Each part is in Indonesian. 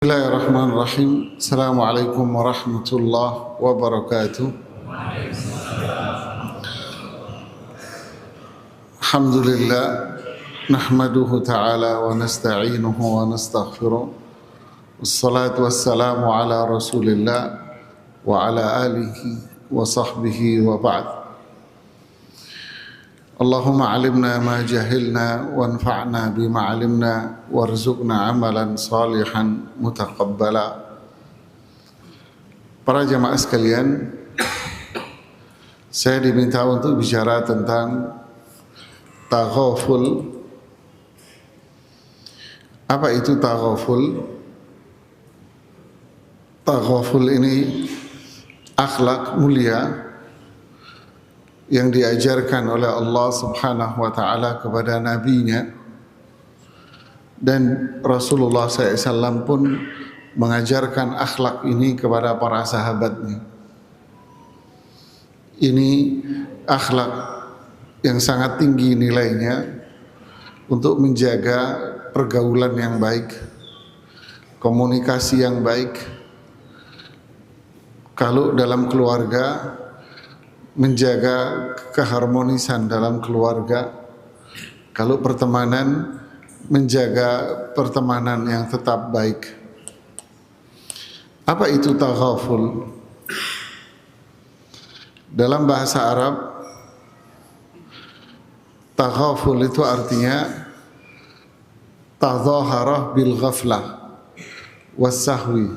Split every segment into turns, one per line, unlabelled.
Bismillahirrahmanirrahim. Assalamualaikum warahmatullahi wabarakatuh. Alhamdulillah nahmaduhu ta'ala wa nasta'inuhu wa nastaghfiruh. Wassalatu wassalamu ala Rasulillah wa ala alihi wa sahbihi wa ba'd. Allahumma alimna ma jahilna wanfa'na bima alimna warzuqna amalan salihan mutaqabbala. Para jamaah sekalian, saya diminta untuk bicara tentang taghaful. Apa itu taghaful? Taghaful ini akhlak mulia yang diajarkan oleh Allah Subhanahu wa ta'ala kepada nabinya, dan Rasulullah SAW pun mengajarkan akhlak ini kepada para sahabatnya. Ini akhlak yang sangat tinggi nilainya untuk menjaga pergaulan yang baik, komunikasi yang baik. Kalau dalam keluarga, menjaga keharmonisan dalam keluarga. Kalau pertemanan, menjaga pertemanan yang tetap baik. Apa itu taghaful? Dalam bahasa Arab, taghaful itu artinya tadhaharah bil ghaflah wassahwi,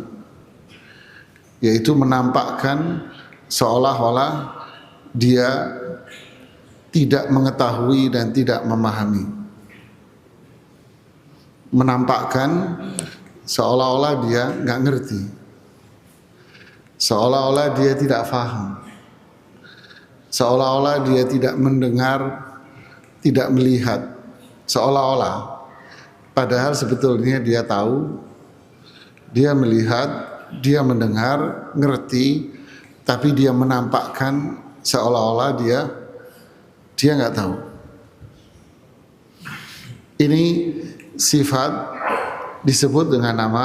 yaitu menampakkan seolah-olah dia tidak mengetahui dan tidak memahami. Menampakkan seolah-olah dia nggak ngerti, seolah-olah dia tidak paham, seolah-olah dia tidak mendengar, tidak melihat, seolah-olah. Padahal sebetulnya dia tahu, dia melihat, dia mendengar, ngerti, tapi dia menampakkan seolah-olah dia nggak tahu. Ini sifat disebut dengan nama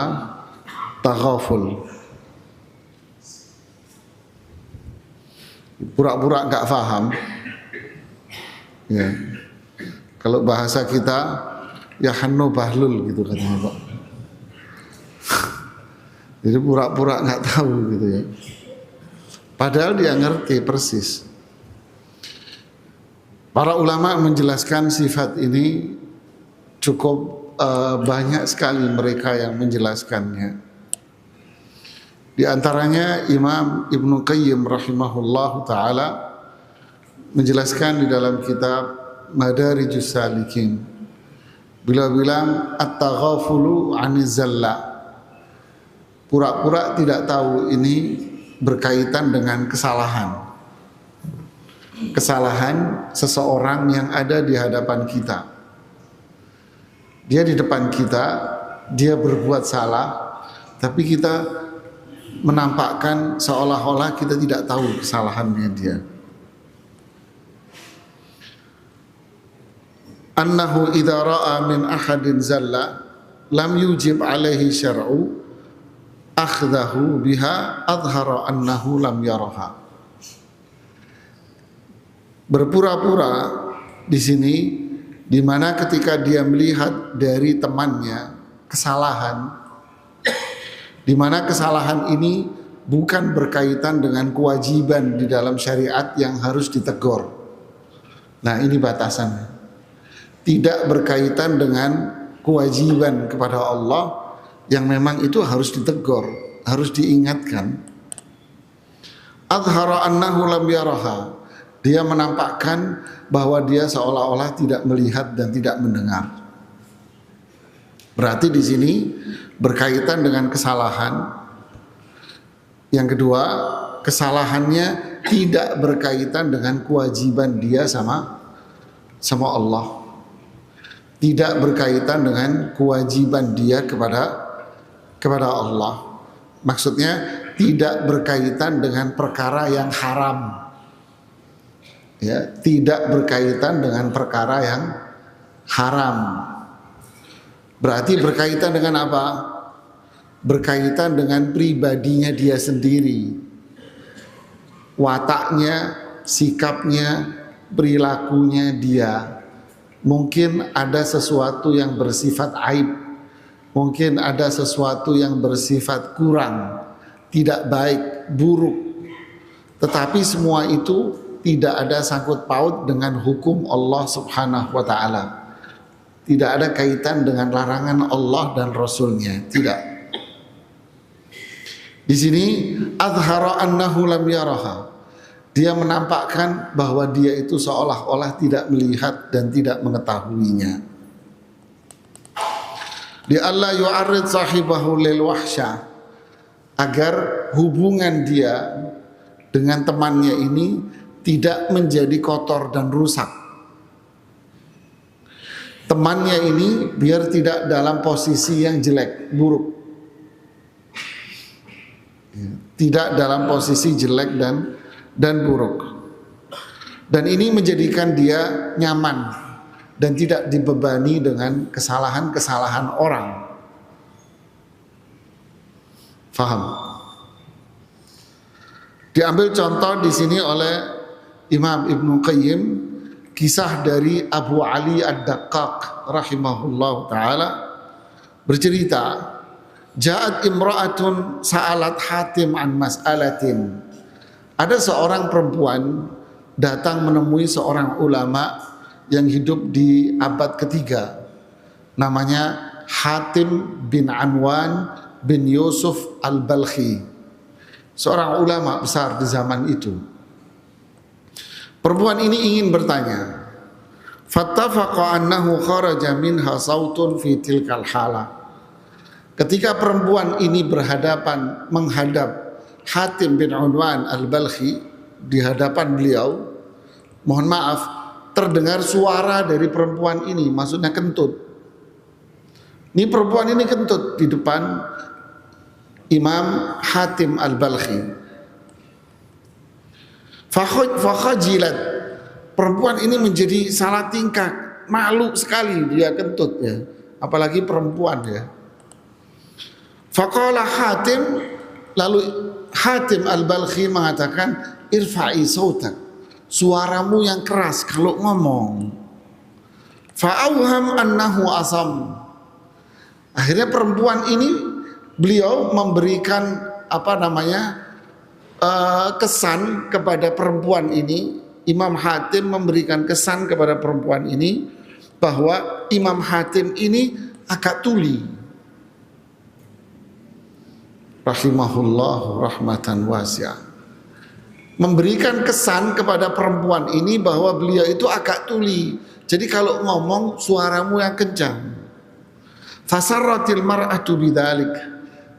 taghaful. Pura-pura nggak paham. Ya. Kalau bahasa kita, ya hanno bahlul gitu katanya Pak. Jadi pura-pura nggak tahu gitu ya. Padahal dia ngerti persis. Para ulama menjelaskan sifat ini cukup banyak sekali mereka yang menjelaskannya. Di antaranya Imam Ibnu Qayyim rahimahullah ta'ala menjelaskan di dalam kitab Madarijus Salikin. Beliau bilang at-taghafulu 'aniz zalla. Pura-pura tidak tahu ini berkaitan dengan kesalahan. Kesalahan seseorang yang ada di hadapan kita. Dia di depan kita, dia berbuat salah, tapi kita menampakkan seolah-olah kita tidak tahu kesalahannya dia. Annahu idza ra'a min ahadin zalla lam yujib alaihi syar'u akhdahu biha adhara annahu lam yaraha. Berpura-pura di sini, di mana ketika dia melihat dari temannya kesalahan, di mana kesalahan ini bukan berkaitan dengan kewajiban di dalam syariat yang harus ditegur. Nah, ini batasannya. Tidak berkaitan dengan kewajiban kepada Allah yang memang itu harus ditegur, harus diingatkan. Adhara annahu lam yaraha. Dia menampakkan bahwa dia seolah-olah tidak melihat dan tidak mendengar. Berarti di sini berkaitan dengan kesalahan. Yang kedua, kesalahannya tidak berkaitan dengan kewajiban dia sama Allah. Tidak berkaitan dengan kewajiban dia kepada Allah. Maksudnya tidak berkaitan dengan perkara yang haram. Ya, tidak berkaitan dengan perkara yang haram. Berarti berkaitan dengan apa? berkaitan dengan pribadinya dia sendiri, wataknya, sikapnya, perilakunya dia. Mungkin ada sesuatu yang bersifat aib, mungkin ada sesuatu yang bersifat kurang, tidak baik, buruk. Tetapi semua itu tidak ada sangkut paut dengan hukum Allah Subhanahu wa ta'ala. Tidak ada kaitan dengan larangan Allah dan Rasulnya, tidak. Di sini azhara annahu lam yaraha. Dia menampakkan bahwa dia itu seolah-olah tidak melihat dan tidak mengetahuinya. Di Allah yu'arrid sahibahu lil wahsya, agar hubungan dia dengan temannya ini tidak menjadi kotor dan rusak. Temannya ini biar tidak dalam posisi yang jelek, buruk. Tidak dalam posisi jelek dan buruk. Dan ini menjadikan dia nyaman dan tidak dibebani dengan kesalahan-kesalahan orang. Faham? Diambil contoh di sini oleh Imam Ibnu Qayyim, kisah dari Abu Ali Ad-Daqqaq rahimahullah ta'ala, bercerita, ja'at imra'atun sa'alat Hatim an mas'alatin. Ada seorang perempuan datang menemui seorang ulama yang hidup di abad ketiga, namanya Hatim bin Anwan bin Yusuf al-Balkhi, seorang ulama besar di zaman itu. Perempuan ini ingin bertanya. Fattafaqa annahu kharaja minha sautun fi tilkal hala. Ketika perempuan ini menghadap Hatim bin Anwan al-Balkhi, di hadapan beliau, mohon maaf, terdengar suara dari perempuan ini, maksudnya kentut. Ini perempuan ini kentut di depan Imam Hatim al-Balkhi. Fakhajilat, perempuan ini menjadi salah tingkah, malu sekali dia kentut ya, apalagi perempuan ya. Faqala Hatim, lalu Hatim al-Balkhi mengatakan, irfa'i sautak, suaramu yang keras kalau ngomong. Fa'auham annahu asam. Akhirnya perempuan ini, beliau memberikan kesan kepada perempuan ini. Imam Hatim memberikan kesan kepada perempuan ini bahwa Imam Hatim ini agak tuli, rahimahullah rahmatan wasi'ah. Memberikan kesan kepada perempuan ini bahwa beliau itu agak tuli, jadi kalau ngomong suaramu yang kencang. Fasarratil mar'atu bidzalik.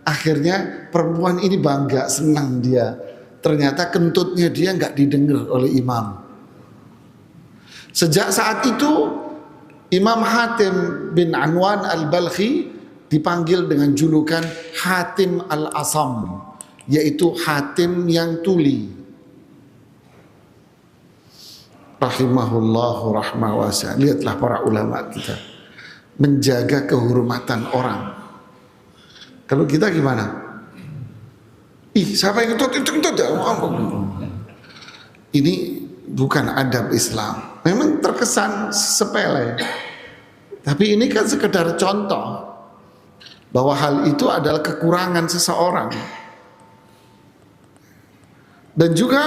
Akhirnya perempuan ini bangga, senang dia. Ternyata kentutnya dia nggak didengar oleh imam. Sejak saat itu Imam Hatim bin Anwan al-Balkhi dipanggil dengan julukan Hatim al-Asam, yaitu Hatim yang tuli. Rahimahullahu rahmah wasi'ah. Lihatlah para ulama kita menjaga kehormatan orang. Kalau kita gimana? Siapa yang kentut ya? Ini bukan adab Islam. Memang terkesan sepele, tapi ini kan sekedar contoh bahwa hal itu adalah kekurangan seseorang. Dan juga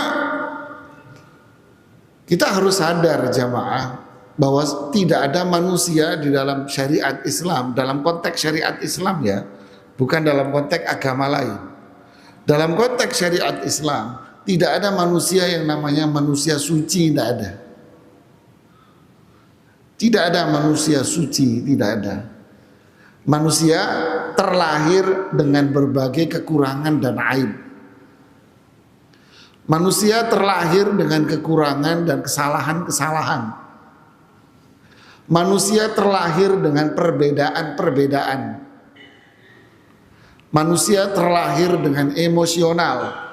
kita harus sadar jamaah bahwa tidak ada manusia di dalam syariat Islam, dalam konteks syariat Islam ya, bukan dalam konteks agama lain. Dalam konteks syariat Islam tidak ada manusia yang namanya manusia suci, tidak ada. Tidak ada manusia suci, tidak ada. Manusia terlahir dengan berbagai kekurangan dan aib. Manusia terlahir dengan kekurangan dan kesalahan-kesalahan. Manusia terlahir dengan perbedaan-perbedaan. Manusia terlahir dengan emosional.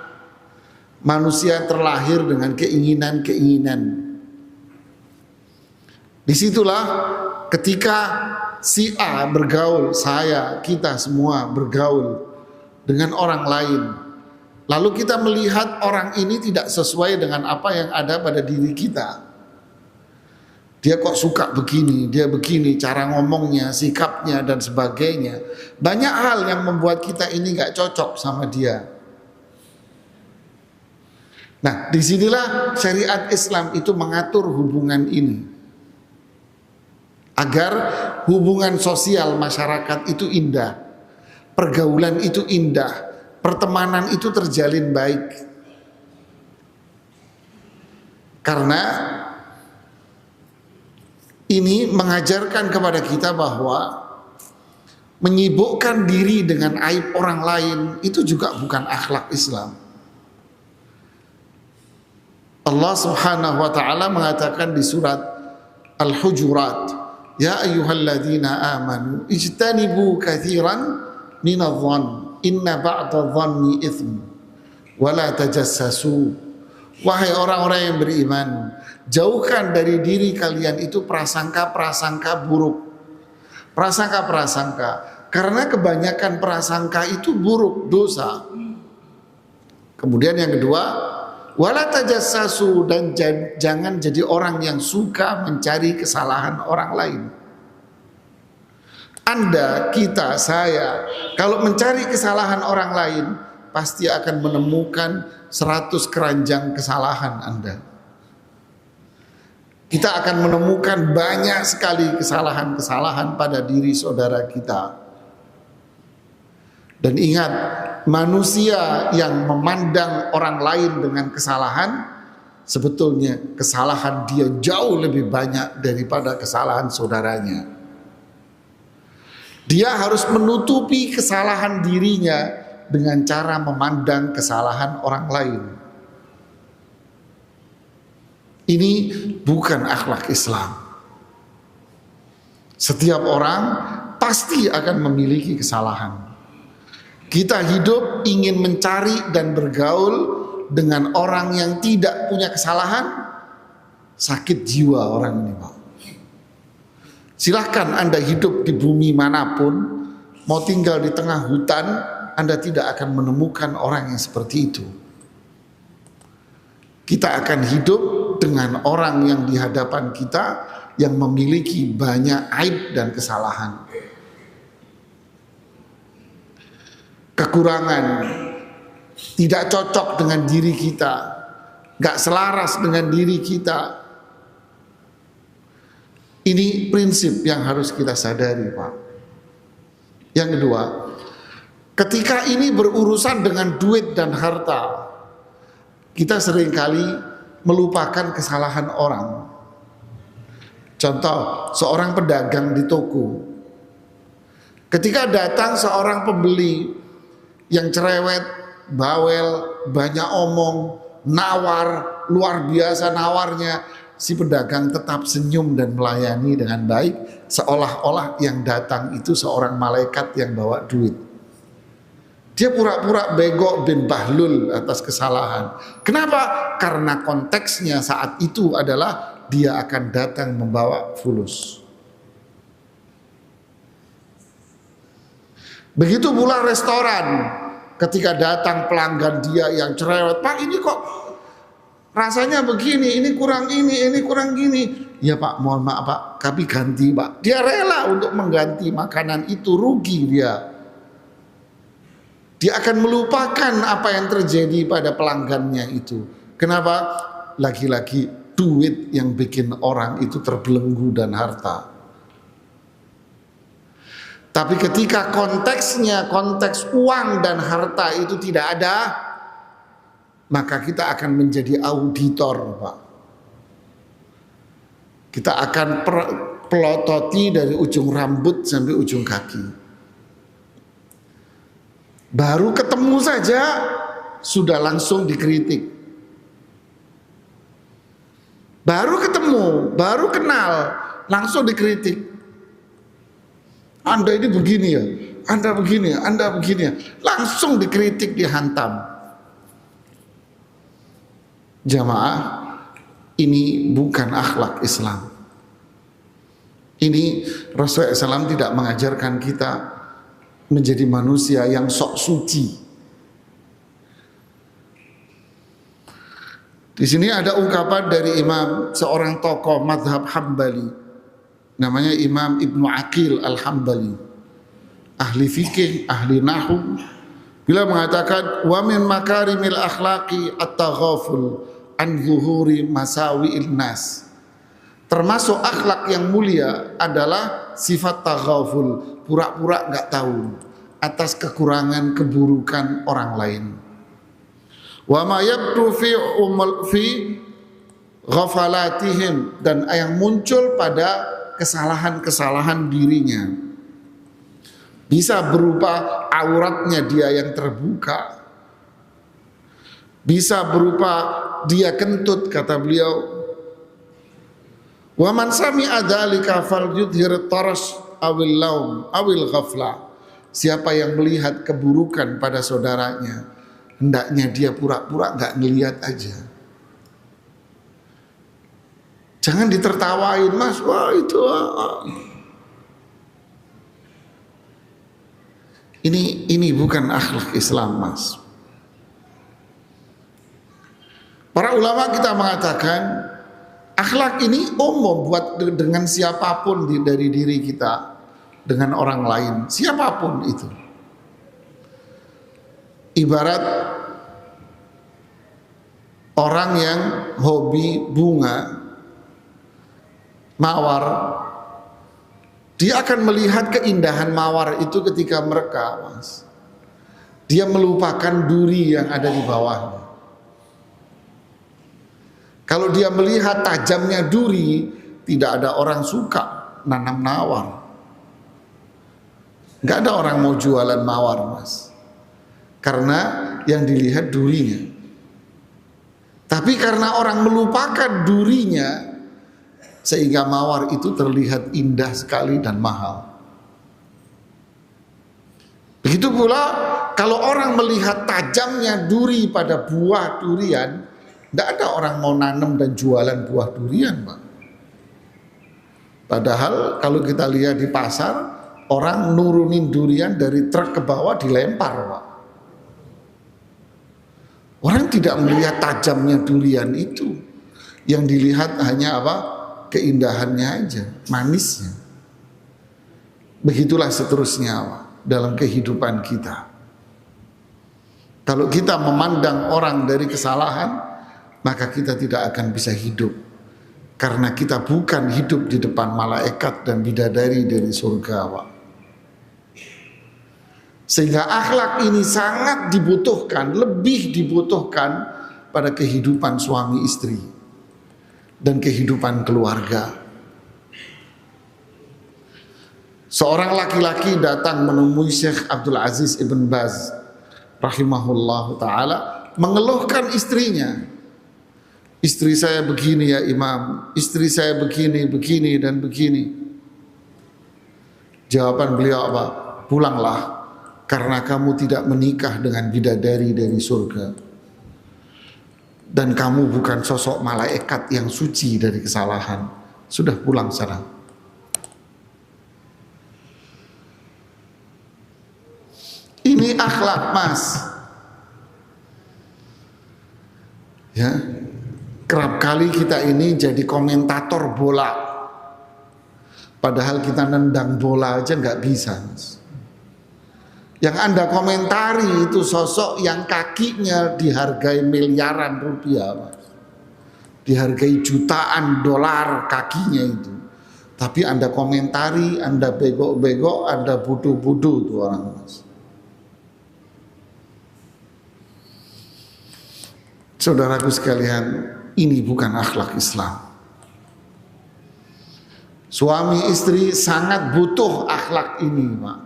Manusia terlahir dengan keinginan-keinginan. Disitulah ketika si A bergaul, kita semua bergaul dengan orang lain, lalu kita melihat orang ini tidak sesuai dengan apa yang ada pada diri kita. Dia kok suka begini, dia begini, cara ngomongnya, sikapnya, dan sebagainya. Banyak hal yang membuat kita ini gak cocok sama dia. Nah, disinilah syariat Islam itu mengatur hubungan ini, agar hubungan sosial masyarakat itu indah, pergaulan itu indah, pertemanan itu terjalin baik. Karena ini mengajarkan kepada kita bahwa menyibukkan diri dengan aib orang lain itu juga bukan akhlak Islam. Allah Subhanahu wa taala mengatakan di surat Al-Hujurat, "Ya ayyuhalladzina amanu ijtanibu katsiran minadh-dhann inna ba'dadh-dhanni itsm wa la tajassasu." Wahai orang-orang yang beriman, jauhkan dari diri kalian itu prasangka-prasangka buruk. Prasangka-prasangka, karena kebanyakan prasangka itu buruk, dosa. Kemudian yang kedua, wala tajassasu, dan jangan jadi orang yang suka mencari kesalahan orang lain. Anda, kita, saya, kalau mencari kesalahan orang lain, pasti akan menemukan 100 keranjang kesalahan Anda. Kita akan menemukan banyak sekali kesalahan-kesalahan pada diri saudara kita. Dan ingat, manusia yang memandang orang lain dengan kesalahan, sebetulnya kesalahan dia jauh lebih banyak daripada kesalahan saudaranya. Dia harus menutupi kesalahan dirinya dengan cara memandang kesalahan orang lain. Ini bukan akhlak Islam. Setiap orang pasti akan memiliki kesalahan. Kita hidup ingin mencari dan bergaul dengan orang yang tidak punya kesalahan, sakit jiwa orang ini, Pak. Silahkan Anda hidup di bumi manapun, mau tinggal di tengah hutan, Anda tidak akan menemukan orang yang seperti itu. Kita akan hidup dengan orang yang di hadapan kita yang memiliki banyak aib dan kesalahan, kekurangan, tidak cocok dengan diri kita, gak selaras dengan diri kita. Ini prinsip yang harus kita sadari, Pak. Yang kedua, ketika ini berurusan dengan duit dan harta, kita seringkali melupakan kesalahan orang. Contoh, seorang pedagang di toko, ketika datang seorang pembeli yang cerewet, bawel, banyak omong, nawar, luar biasa nawarnya, si pedagang tetap senyum dan melayani dengan baik, seolah-olah yang datang itu seorang malaikat yang bawa duit. Dia pura-pura bego bin bahlul atas kesalahan. Kenapa? Karena konteksnya saat itu adalah dia akan datang membawa fulus. Begitu pula restoran, ketika datang pelanggan dia yang cerewet, "Pak, ini kok rasanya begini, ini kurang ini kurang gini." "Ya Pak, mohon maaf Pak, kami ganti Pak." Dia rela untuk mengganti makanan itu, rugi dia. Dia akan melupakan apa yang terjadi pada pelanggannya itu. Kenapa? Lagi-lagi duit yang bikin orang itu terbelenggu dan harta. Tapi ketika konteksnya, konteks uang dan harta itu tidak ada, maka kita akan menjadi auditor, Pak. Kita akan pelototi dari ujung rambut sampai ujung kaki. Baru ketemu saja sudah langsung dikritik. Baru ketemu, baru kenal, langsung dikritik. "Anda ini begini ya, Anda begini ya, Anda begini ya." Langsung dikritik, dihantam. Jamaah, ini bukan akhlak Islam. Ini Rasulullah SAW tidak mengajarkan kita menjadi manusia yang sok suci. Di sini ada ungkapan dari imam, seorang tokoh mazhab Hambali, namanya Imam Ibnu Aqil Al-Hambali, ahli fikih, ahli nahwu. Bila mengatakan wa min makarimil akhlaqi at-taghaful an zuhuri masawi'il nas. Termasuk akhlak yang mulia adalah sifat taghaful, pura-pura enggak tahu atas kekurangan keburukan orang lain. Wa ma yabdu fi ghafalatihim, dan yang muncul pada kesalahan-kesalahan dirinya. Bisa berupa auratnya dia yang terbuka, bisa berupa dia kentut, kata beliau. Wa man sami'a dzalika falyudhhir taras awil laum awil ghafla. Siapa yang melihat keburukan pada saudaranya, hendaknya dia pura-pura enggak ngelihat aja. Jangan ditertawain, Mas. Wah, itu Ini bukan akhlak Islam, Mas. Para ulama kita mengatakan akhlak ini umum buat dengan siapapun dari diri kita, dengan orang lain, siapapun itu. Ibarat orang yang hobi bunga mawar, dia akan melihat keindahan mawar itu ketika mereka, Mas. Dia melupakan duri yang ada di bawahnya. Kalau dia melihat tajamnya duri, tidak ada orang suka nanam mawar. Enggak ada orang mau jualan mawar, Mas. Karena yang dilihat durinya. Tapi karena orang melupakan durinya, sehingga mawar itu terlihat indah sekali dan mahal. Begitu pula kalau orang melihat tajamnya duri pada buah durian, tidak ada orang mau nanam dan jualan buah durian, Pak. Padahal kalau kita lihat di pasar, orang nurunin durian dari truk ke bawah dilempar, Pak. Orang tidak melihat tajamnya durian itu. Yang dilihat hanya apa? Keindahannya aja, manisnya. Begitulah seterusnya, Pak, dalam kehidupan kita. Kalau kita memandang orang dari kesalahan, maka kita tidak akan bisa hidup. Karena kita bukan hidup di depan malaikat dan bidadari dari surga, Pak. Sehingga akhlak ini sangat dibutuhkan, lebih dibutuhkan pada kehidupan suami istri dan kehidupan keluarga. Seorang laki-laki datang menemui Syekh Abdul Aziz Ibn Baz rahimahullah ta'ala, mengeluhkan istrinya. Istri saya begini ya Imam, istri saya begini, begini dan begini. Jawaban beliau apa? Pulanglah, karena kamu tidak menikah dengan bidadari dari surga, dan kamu bukan sosok malaikat yang suci dari kesalahan. Sudah, pulang sana. Ini akhlak, Mas. Ya, kerap kali kita ini jadi komentator bola, padahal kita nendang bola aja nggak bisa, Mas. Yang Anda komentari itu sosok yang kakinya dihargai miliaran rupiah, Mas. Dihargai jutaan dolar kakinya itu. Tapi Anda komentari, Anda begok-begok, Anda budu-budu tuh orang, Mas. Saudaraku sekalian, ini bukan akhlak Islam. Suami istri sangat butuh akhlak ini, Pak.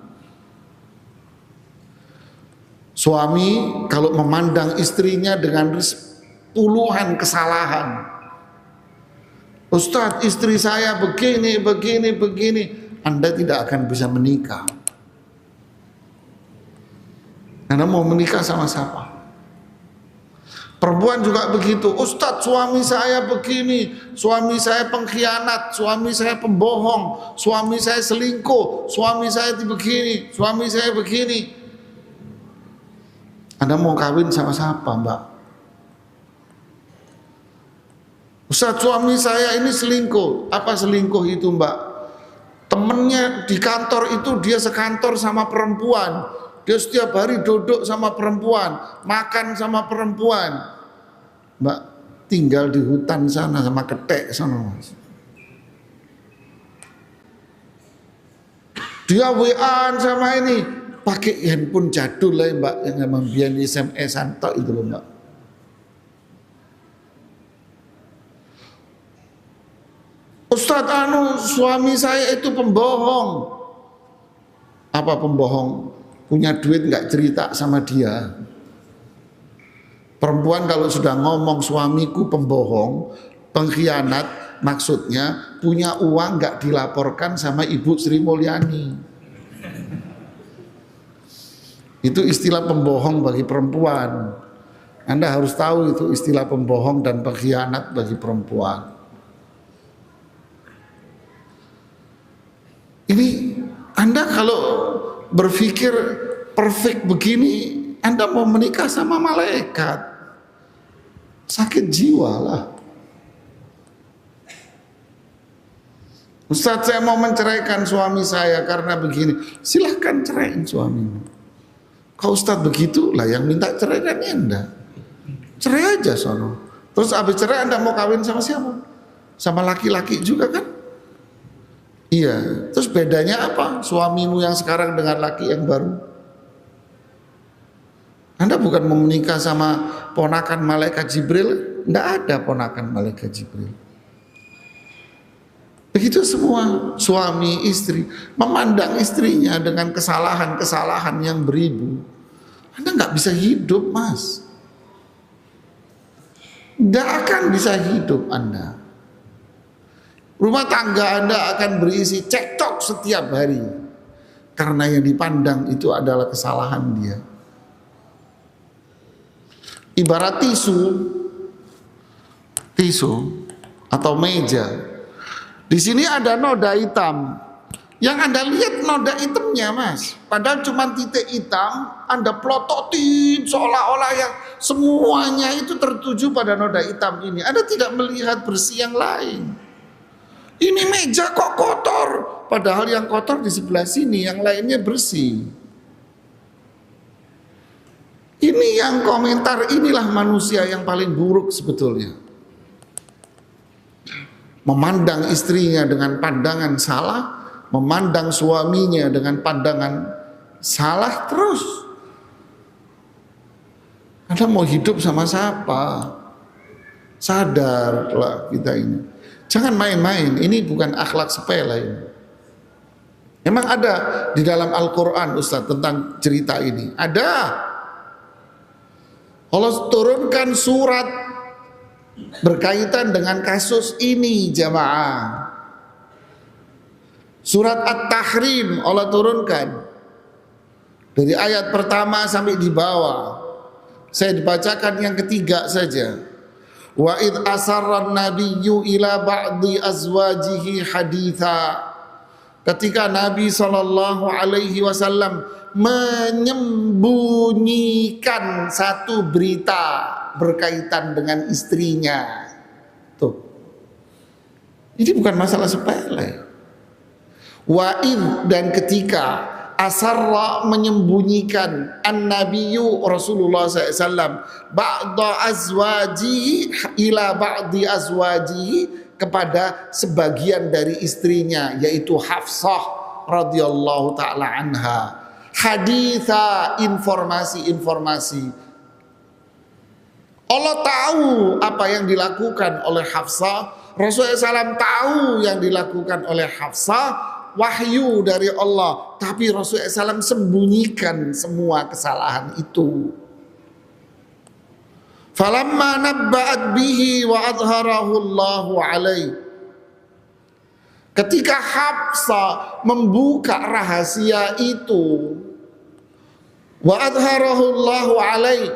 Suami kalau memandang istrinya dengan puluhan kesalahan, Ustadz, istri saya begini, begini, begini, Anda tidak akan bisa menikah. Anda mau menikah sama siapa? Perempuan juga begitu. Ustadz, suami saya begini, suami saya pengkhianat, suami saya pembohong, suami saya selingkuh, suami saya begini, suami saya begini. Anda mau kawin sama siapa, Mbak? Ustadz, suami saya ini selingkuh. Apa selingkuh itu, Mbak? Temennya di kantor itu dia sekantor sama perempuan. Dia setiap hari duduk sama perempuan, makan sama perempuan. Mbak, tinggal di hutan sana sama ketek sana, Mas. Dia WA-an sama ini, pakai handphone jadul lah, Mbak, yang memang biar SMS santok itu loh, Mbak. Ustadz, suami saya itu pembohong. Apa pembohong? Punya duit nggak cerita sama dia. Perempuan kalau sudah ngomong suamiku pembohong, pengkhianat, maksudnya punya uang nggak dilaporkan sama Ibu Sri Mulyani. Itu istilah pembohong bagi perempuan. Anda harus tahu itu istilah pembohong dan pengkhianat bagi perempuan. Ini Anda kalau berpikir perfect begini, Anda mau menikah sama malaikat. Sakit jiwa lah. Ustadz, saya mau menceraikan suami saya karena begini. Silahkan ceraiin suamimu. Kalau Ustadz begitu lah, yang minta ceraikan Anda. Cerai aja sono. Terus habis cerai Anda mau kawin sama siapa? Sama laki-laki juga kan? Iya. Terus bedanya apa suamimu yang sekarang dengan laki yang baru? Anda bukan mau menikah sama ponakan malaikat Jibril. Tidak ada ponakan malaikat Jibril. Begitu semua suami istri memandang istrinya dengan kesalahan-kesalahan yang beribu. Anda nggak bisa hidup, Mas. Tidak akan bisa hidup Anda. Rumah tangga Anda akan berisi cekcok setiap hari. Karena yang dipandang itu adalah kesalahan dia. Ibarat tisu atau meja. Di sini ada noda hitam. Yang Anda lihat noda hitamnya, Mas. Padahal cuma titik hitam, Anda plototin seolah-olah yang semuanya itu tertuju pada noda hitam ini. Anda tidak melihat bersih yang lain. Ini meja kok kotor, padahal yang kotor di sebelah sini, yang lainnya bersih. Ini yang komentar, inilah manusia yang paling buruk sebetulnya. Memandang istrinya dengan pandangan salah, memandang suaminya dengan pandangan salah terus. Anda mau hidup sama siapa? Sadarlah kita ini. Jangan main-main, ini bukan akhlak sepele ini. Memang ada di dalam Al-Quran, Ustaz, tentang cerita ini. Ada. Allah turunkan surat berkaitan dengan kasus ini, jamaah. Surat At-Tahrim Allah turunkan dari ayat pertama sampai di bawah. Saya dibacakan yang ketiga saja. Wa id asarran nabiyyu ila ba'di azwajihi haditha. Ketika Nabi SAW menyembunyikan satu berita berkaitan dengan istrinya. Tuh. Ini bukan masalah sepele. Wa'id, dan ketika asarra menyembunyikan an-nabiyyu Rasulullah SAW ba'da azwajihi ila ba'di azwajihi, kepada sebagian dari istrinya, yaitu Hafsah radhiyallahu ta'ala anha. Haditha, informasi-informasi. Allah tahu apa yang dilakukan oleh Hafsah. Rasulullah SAW tahu yang dilakukan oleh Hafsah. Wahyu dari Allah. Tapi Rasulullah SAW sembunyikan semua kesalahan itu. Falamma nabba'at bihi wa adharahu Allahu alaih. Ketika Hafsah membuka rahasia itu, wa adharahu Allahu alaih,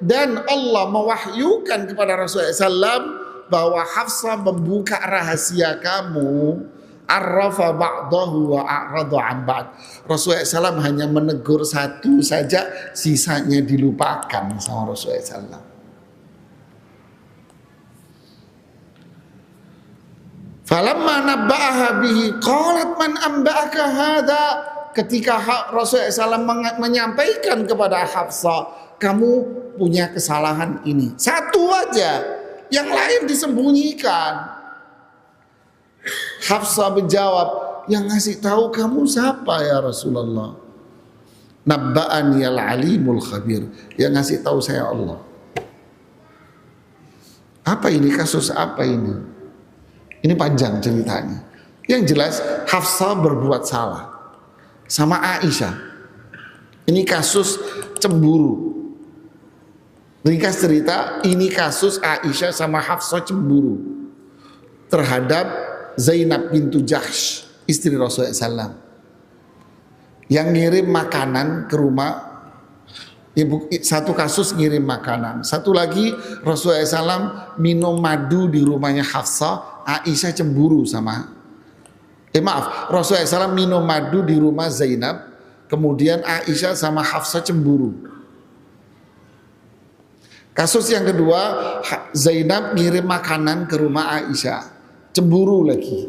dan Allah mewahyukan kepada Rasulullah SAW bahwa Hafsah membuka rahasia kamu, arrafa ba'dahu wa a'rada an ba'd. Rasulullah SAW hanya menegur satu saja, sisanya dilupakan sama Rasulullah SAW. Falamma nabba'aha bihi qalat man amba'aka hadha. Ketika Rasulullah SAW menyampaikan kepada Hafsah, kamu punya kesalahan ini, satu aja, yang lain disembunyikan. Hafsah menjawab, yang ngasih tahu kamu siapa ya Rasulullah? Nabba'ani al-alimul khabir. Yang ngasih tahu saya Allah. Apa ini, kasus apa ini? Ini panjang ceritanya. Yang jelas Hafsah berbuat salah sama Aisyah. Ini kasus cemburu. Ringkas cerita, ini kasus Aisyah sama Hafsah cemburu terhadap Zainab bintu Jahsh, istri Rasulullah SAW, yang ngirim makanan ke rumah. Satu kasus ngirim makanan, satu lagi Rasulullah SAW minum madu di rumahnya Hafsah. Aisyah cemburu sama Rasulullah SAW minum madu di rumah Zainab, kemudian Aisyah sama Hafsah cemburu. Kasus yang kedua, Zainab ngirim makanan ke rumah Aisyah, cemburu lagi.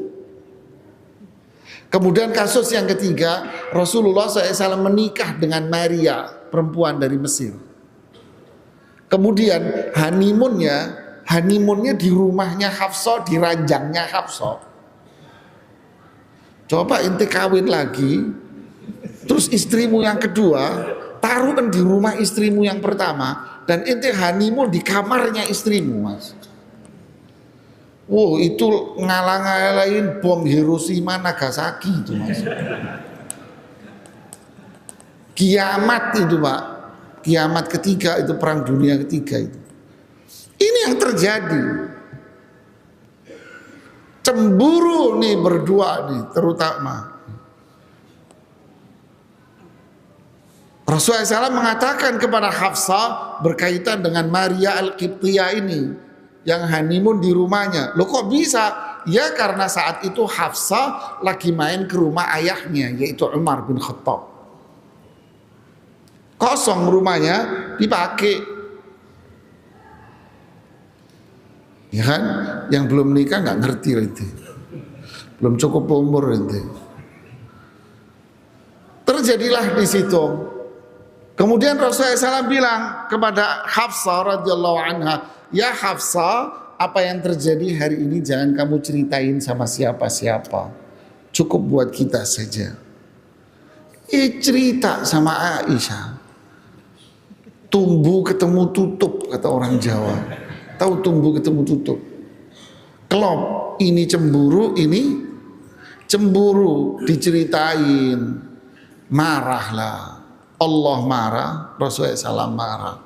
Kemudian kasus yang ketiga, Rasulullah SAW menikah dengan Maria, perempuan dari Mesir. Kemudian honeymoonnya di rumahnya Hafsah, di ranjangnya Hafsah. Coba ente kawin lagi, terus istrimu yang kedua taruhkan di rumah istrimu yang pertama, dan ente honeymoon di kamarnya istrimu, mas. Wow, itu ngalang-ngalain bom Hiroshima Nagasaki itu, mas. Kiamat itu, Pak. Kiamat ketiga itu, perang dunia ketiga itu. Ini yang terjadi. Cemburu nih berdua nih, terutama. Rasulullah SAW mengatakan kepada Hafsah berkaitan dengan Maria Al-Qibtiyah ini yang honeymoon di rumahnya. Loh kok bisa? Ya karena saat itu Hafsah lagi main ke rumah ayahnya, yaitu Umar bin Khattab. Kosong rumahnya, dipakai. Ya kan? Yang belum nikah nggak ngerti itu. Belum cukup umur itu. Terjadilah di situ. Kemudian Rasulullah SAW bilang kepada Hafsah radhiyallahu anha, ya Hafsah, apa yang terjadi hari ini jangan kamu ceritain sama siapa-siapa. Cukup buat kita saja. Cerita sama Aisyah. Tumbuh ketemu tutup, kata orang Jawa. Tahu tumbuh ketemu tutup. Klop, ini cemburu, ini cemburu, diceritain. Marahlah. Allah marah, Rasulullah SAW marah.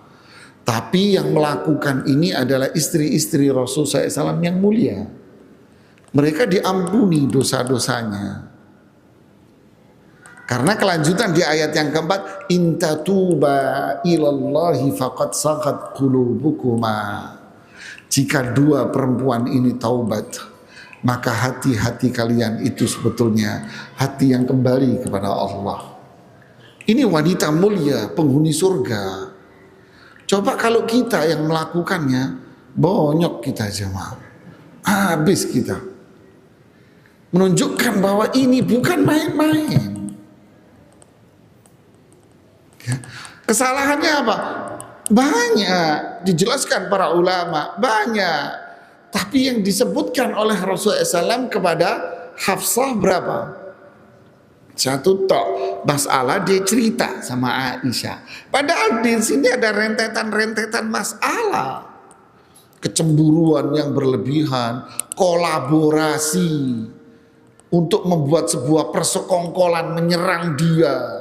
Tapi yang melakukan ini adalah istri-istri Rasulullah SAW yang mulia. Mereka diampuni dosa-dosanya. Karena kelanjutan di ayat yang keempat, in tatuba ilallahi faqad sagat qulubukuma. Jika dua perempuan ini taubat, maka hati-hati kalian itu sebetulnya hati yang kembali kepada Allah. Ini wanita mulia, penghuni surga. Coba kalau kita yang melakukannya, bonyok kita jemaah, habis kita. Menunjukkan bahwa ini bukan main-main. Ya. Kesalahannya apa? Banyak, dijelaskan para ulama, banyak. Tapi yang disebutkan oleh Rasulullah SAW kepada Hafsah berapa? Satu tok, masalah dia cerita sama Aisyah. Padahal di sini ada rentetan-rentetan masalah. Kecemburuan yang berlebihan, kolaborasi untuk membuat sebuah persekongkolan menyerang dia.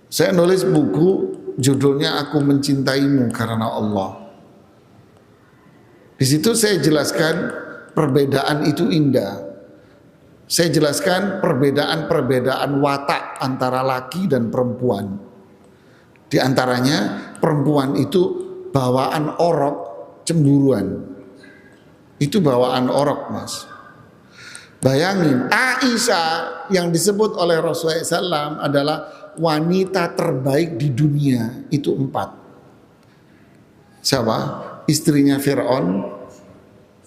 Saya nulis buku judulnya Aku Mencintaimu Karena Allah. Di situ saya jelaskan perbedaan itu indah. Saya jelaskan perbedaan-perbedaan watak antara laki dan perempuan. Di antaranya perempuan itu bawaan orok, cemburuan. Itu bawaan orok, Mas. Bayangin, Aisyah yang disebut oleh Rasulullah SAW adalah wanita terbaik di dunia. Itu 4. Siapa? Istrinya Fir'aun,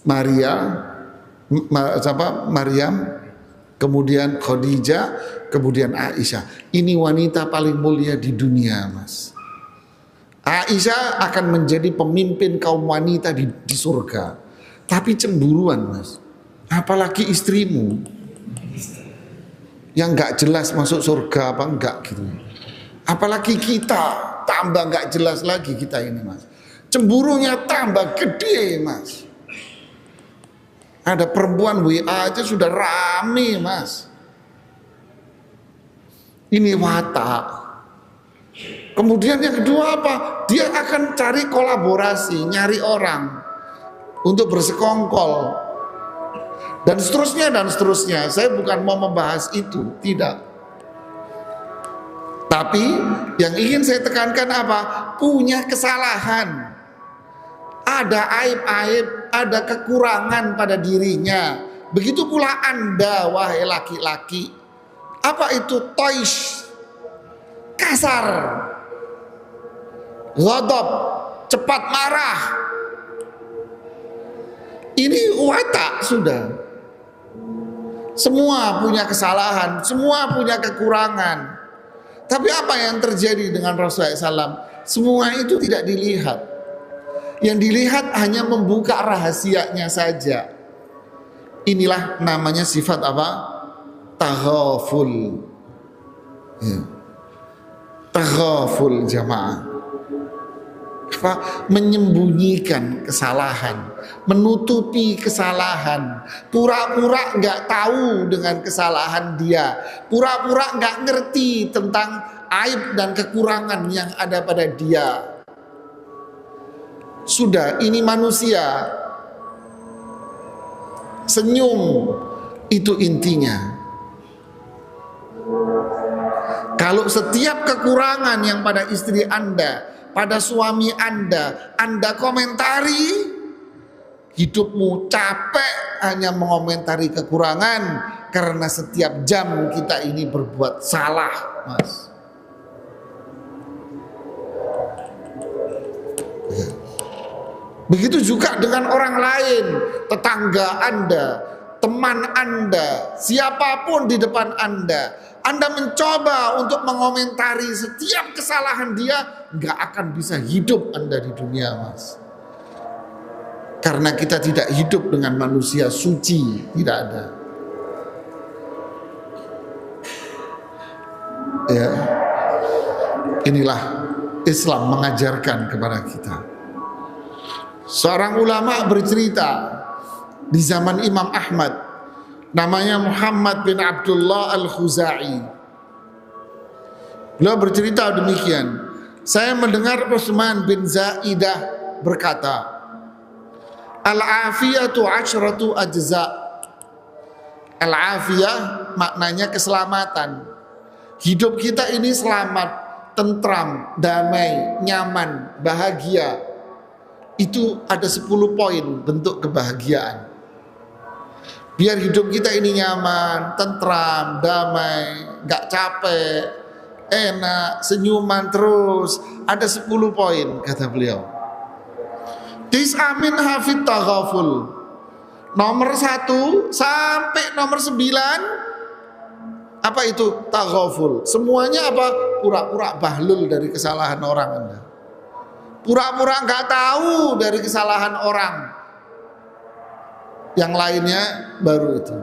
Maryam, kemudian Khadijah, kemudian Aisyah. Ini wanita paling mulia di dunia, Mas. Aisyah akan menjadi pemimpin kaum wanita di surga. Tapi cemburuan, Mas. Apalagi istrimu yang gak jelas masuk surga apa enggak gitu. Apalagi kita, tambah gak jelas lagi kita ini, Mas. Cemburunya tambah gede, Mas. Ada perempuan WA aja sudah rame, Mas. Ini watak. Kemudian yang kedua apa? Dia akan cari kolaborasi, nyari orang untuk bersekongkol. Dan seterusnya dan seterusnya. Saya bukan mau membahas itu, tidak. Tapi yang ingin saya tekankan apa? Punya kesalahan. Ada aib-aib, ada kekurangan pada dirinya. Begitu pula Anda, wahai laki-laki. Apa itu toish? Kasar, ghadab, cepat marah. Ini watak sudah. Semua punya kesalahan, semua punya kekurangan. Tapi apa yang terjadi dengan Rasulullah SAW? Semua itu tidak dilihat. Yang dilihat hanya membuka rahasianya saja. Inilah namanya sifat apa? Taghaful. Ya. Taghaful jamaah. Menyembunyikan kesalahan, menutupi kesalahan, pura-pura nggak tahu dengan kesalahan dia, pura-pura nggak ngerti tentang aib dan kekurangan yang ada pada dia. Sudah, ini manusia. Senyum itu intinya. Kalau setiap kekurangan yang pada istri Anda, pada suami Anda komentari, hidupmu capek hanya mengomentari kekurangan, karena setiap jam kita ini berbuat salah, Mas. Begitu juga dengan orang lain, tetangga Anda, teman Anda, siapapun di depan Anda mencoba untuk mengomentari setiap kesalahan dia, nggak akan bisa hidup Anda di dunia, Mas. Karena kita tidak hidup dengan manusia suci, tidak ada. Ya, inilah Islam mengajarkan kepada kita. Seorang ulama bercerita di zaman Imam Ahmad, namanya Muhammad bin Abdullah Al-Khuzai. Beliau bercerita demikian, saya mendengar Utsman bin Zaidah berkata, al-afiyatu asyratu ajza. Al-afiyah maknanya keselamatan. Hidup kita ini selamat, tentram, damai, nyaman, bahagia. Itu ada 10 poin bentuk kebahagiaan. Biar hidup kita ini nyaman, tentram, damai, gak capek, enak, senyuman terus. Ada 10 poin kata beliau. Tis'amin hafid taghaful. Nomor 1 sampai nomor 9, apa itu? Taghaful. Semuanya apa? Pura-pura bahlul dari kesalahan orang Anda. Pura-pura gak tahu dari kesalahan orang. Yang lainnya baru itu.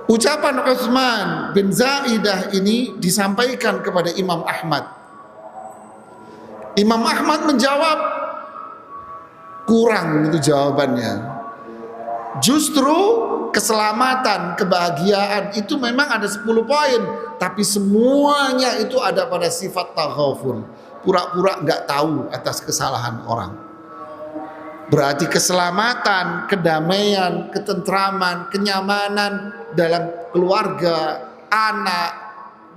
Ucapan Utsman bin Zaidah ini disampaikan kepada Imam Ahmad. Imam Ahmad menjawab, kurang itu jawabannya. Justru keselamatan, kebahagiaan itu memang ada 10 poin, tapi semuanya itu ada pada sifat taghaful. Pura-pura nggak tahu atas kesalahan orang. Berarti keselamatan, kedamaian, ketentraman, kenyamanan dalam keluarga, anak,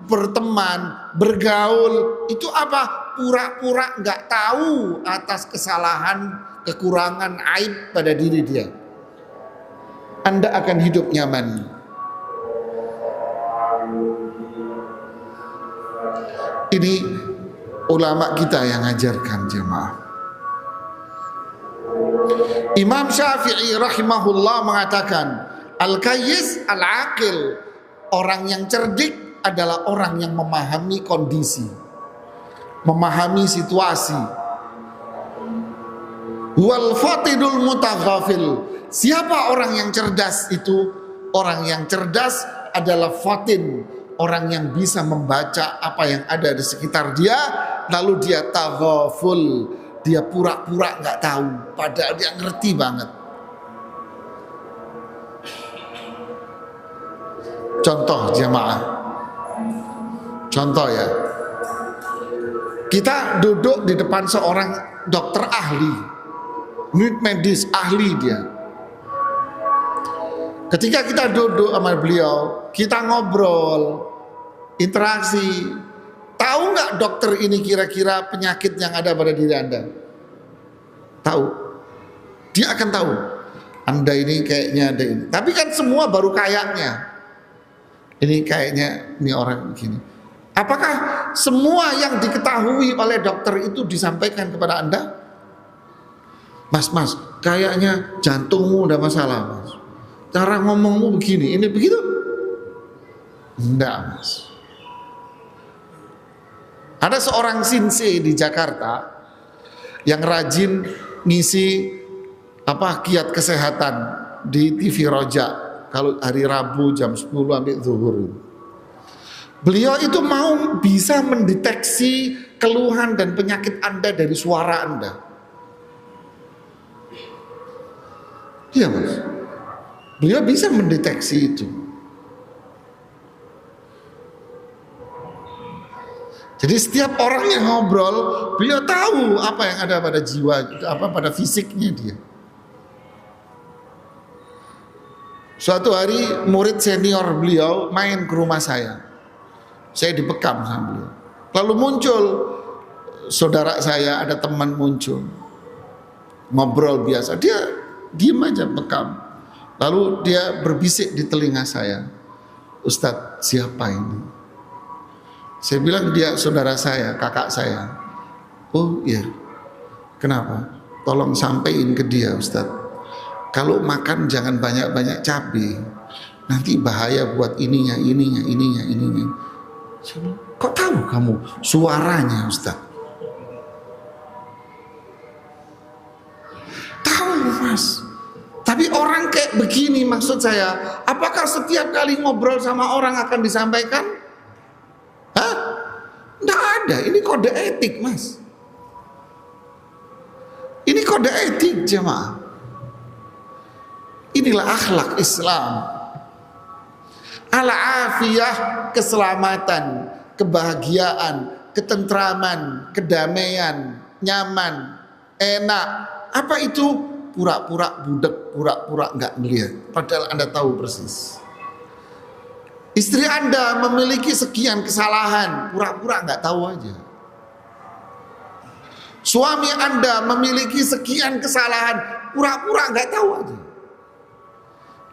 berteman, bergaul, itu apa? Pura-pura nggak tahu atas kesalahan, kekurangan, aib pada diri dia. Anda akan hidup nyaman. Ini ulama kita yang ngajarkan jemaah. Imam Syafi'i rahimahullah mengatakan, al-kayyis al-aqil, orang yang cerdik adalah orang yang memahami kondisi, memahami situasi. Wal fatidul mutaghafil, siapa orang yang cerdas itu? Orang yang cerdas adalah fatin, orang yang bisa membaca apa yang ada di sekitar dia, lalu dia taghaful, dia pura-pura nggak tahu, padahal dia ngerti banget. Contoh jemaah, contoh ya, kita duduk di depan seorang dokter ahli, medis ahli dia. Ketika kita duduk sama beliau, kita ngobrol, interaksi. Tahu nggak dokter ini kira-kira penyakit yang ada pada diri Anda? Tahu. Dia akan tahu. Anda ini kayaknya ada ini. Tapi kan semua baru kayaknya. Ini kayaknya ini orang begini. Apakah semua yang diketahui oleh dokter itu disampaikan kepada Anda? Mas, kayaknya jantungmu udah masalah, Mas. Cara ngomongmu begini, ini begitu? Enggak, Mas. Ada seorang sinse di Jakarta yang rajin ngisi kiat kesehatan di TV Roja kalau hari Rabu jam 10 sampai zuhur. Beliau itu mau bisa mendeteksi keluhan dan penyakit Anda dari suara Anda. Iya, Mas. Beliau bisa mendeteksi itu. Jadi setiap orang yang ngobrol, beliau tahu apa yang ada pada jiwa, pada fisiknya dia. Suatu hari murid senior beliau main ke rumah saya dibekam sama beliau. Lalu muncul saudara saya, ada teman muncul, ngobrol biasa, dia diem aja bekam. Lalu dia berbisik di telinga saya, Ustadz, siapa ini? Saya bilang, dia saudara saya, kakak saya. Oh iya, kenapa? Tolong sampaikan ke dia, Ustadz, kalau makan jangan banyak-banyak cabai, nanti bahaya buat ininya. Saya bilang, kok tahu kamu suaranya, Ustadz? Tahu, Mas. Tapi orang kayak begini, maksud saya, apakah setiap kali ngobrol sama orang akan disampaikan? Hah? Nggak ada, ini kode etik, Mas. Ini kode etik, jemaah. Inilah akhlak Islam. Al-afiyah, keselamatan, kebahagiaan, ketentraman, kedamaian, nyaman, enak. Apa itu? Pura-pura budek, pura-pura nggak melihat, padahal Anda tahu persis. Istri Anda memiliki sekian kesalahan, pura-pura nggak tahu aja. Suami Anda memiliki sekian kesalahan, pura-pura nggak tahu aja.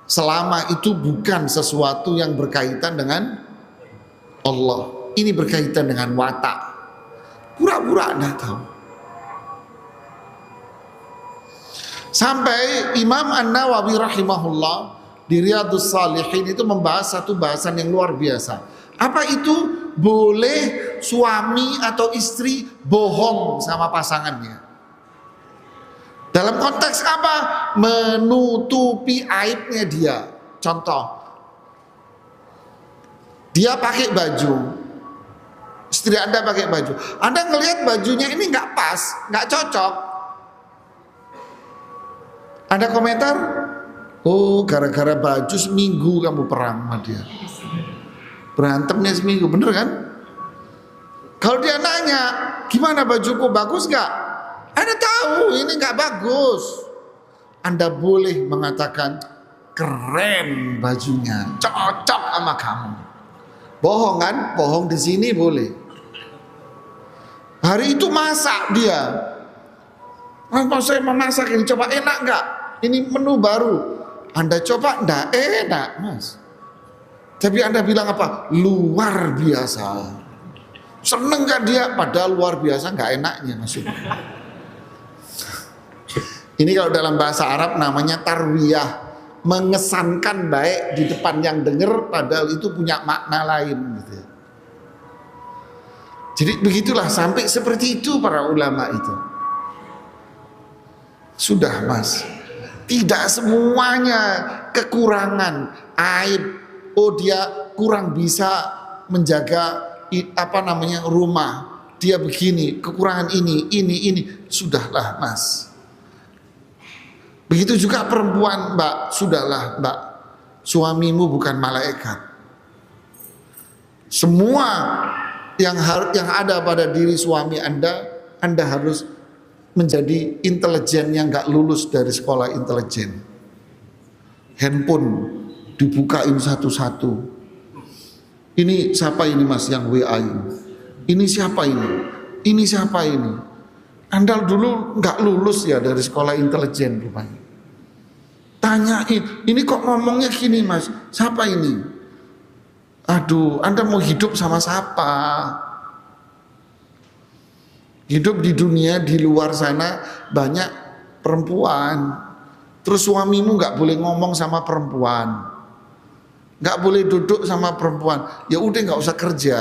Selama itu bukan sesuatu yang berkaitan dengan Allah, ini berkaitan dengan watak, pura-pura Anda tahu. Sampai Imam An-Nawawi rahimahullah di Riyadhus Shalihin itu membahas satu bahasan yang luar biasa. Apa itu? Boleh suami atau istri bohong sama pasangannya. Dalam konteks apa? Menutupi aibnya dia. Contoh, dia pakai baju, istri Anda pakai baju, Anda ngelihat bajunya ini nggak pas, nggak cocok. Ada komentar? Oh, gara-gara baju seminggu kamu perang sama dia. Berantemnya seminggu, bener kan? Kalau dia nanya, gimana bajuku, bagus gak? Anda tahu ini gak bagus. Anda boleh mengatakan, keren bajunya, cocok sama kamu. Bohong kan? Bohong di sini boleh. Hari itu masak dia. Mas, saya memasak ini, coba enak nggak? Ini menu baru. Anda coba enggak enak, Mas. Tapi Anda bilang apa? Luar biasa. Seneng kan dia? Padahal luar biasa nggak enaknya maksudnya. Ini kalau dalam bahasa Arab namanya tarwiyah. Mengesankan baik di depan yang dengar, padahal itu punya makna lain gitu. Jadi begitulah, sampai seperti itu para ulama itu. Sudah Mas, tidak semuanya kekurangan, aib, oh dia kurang bisa menjaga rumah, dia begini, kekurangan ini, sudahlah Mas. Begitu juga perempuan, Mbak, sudahlah Mbak, suamimu bukan malaikat. Semua yang ada pada diri suami Anda harus menjadi intelijen yang gak lulus dari sekolah intelijen. Handphone dibukain satu-satu. Ini siapa ini Mas yang WA ini? Ini siapa ini? Ini siapa ini? Anda dulu gak lulus ya dari sekolah intelijen rupanya. Tanyain, ini kok ngomongnya gini Mas? Siapa ini? Aduh, Anda mau hidup sama siapa? Hidup di dunia, di luar sana banyak perempuan. Terus suamimu gak boleh ngomong sama perempuan, gak boleh duduk sama perempuan. Ya udah gak usah kerja,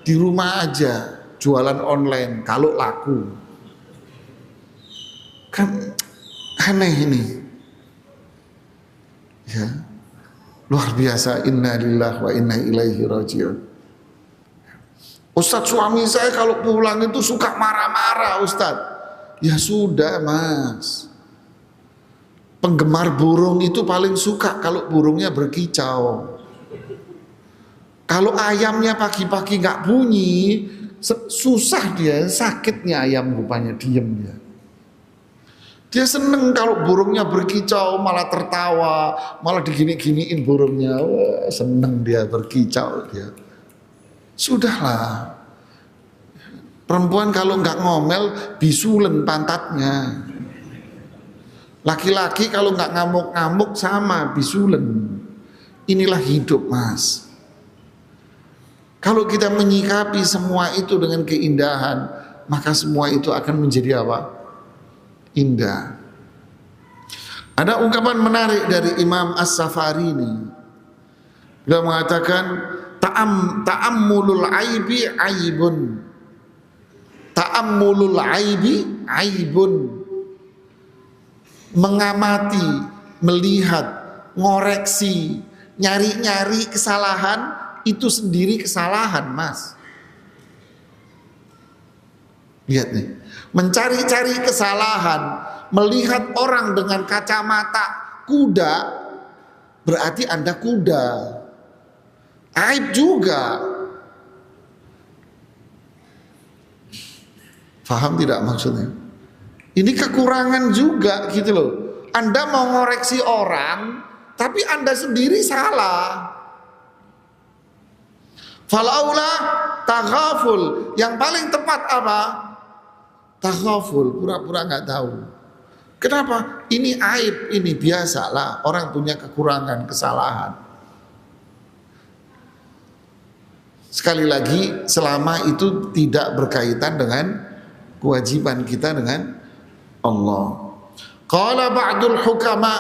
di rumah aja jualan online kalau laku. Kan aneh ini. Ya, luar biasa. Inna lillahi wa inna ilaihi rajiun. Ustadz, suami saya kalau pulang itu suka marah-marah Ustadz. Ya sudah Mas, penggemar burung itu paling suka kalau burungnya berkicau. Kalau ayamnya pagi-pagi gak bunyi, susah dia, sakitnya ayam rupanya, diem dia. Dia seneng kalau burungnya berkicau, malah tertawa, malah digini-giniin burungnya. Wah, seneng dia berkicau dia. Sudahlah, perempuan kalau nggak ngomel bisulen pantatnya. Laki-laki kalau nggak ngamuk-ngamuk sama bisulen. Inilah hidup Mas. Kalau kita menyikapi semua itu dengan keindahan, maka semua itu akan menjadi apa? Indah. Ada ungkapan menarik dari Imam As-Safarini. Beliau mengatakan, ta'ammulul aibi aibun. Ta'ammulul aibi aibun. Mengamati, melihat, ngoreksi, nyari-nyari kesalahan itu sendiri kesalahan Mas. Lihat nih, mencari-cari kesalahan, melihat orang dengan kacamata kuda, berarti Anda kuda. Aib juga. Faham tidak maksudnya? Ini kekurangan juga gitu loh. Anda mau ngoreksi orang, tapi Anda sendiri salah. Falaula taghaful. Yang paling tepat apa? Taghaful, pura-pura nggak tahu. Kenapa? Ini aib, ini biasalah. Orang punya kekurangan, kesalahan. Sekali lagi, selama itu tidak berkaitan dengan kewajiban kita dengan Allah. Qala ba'dul hukama,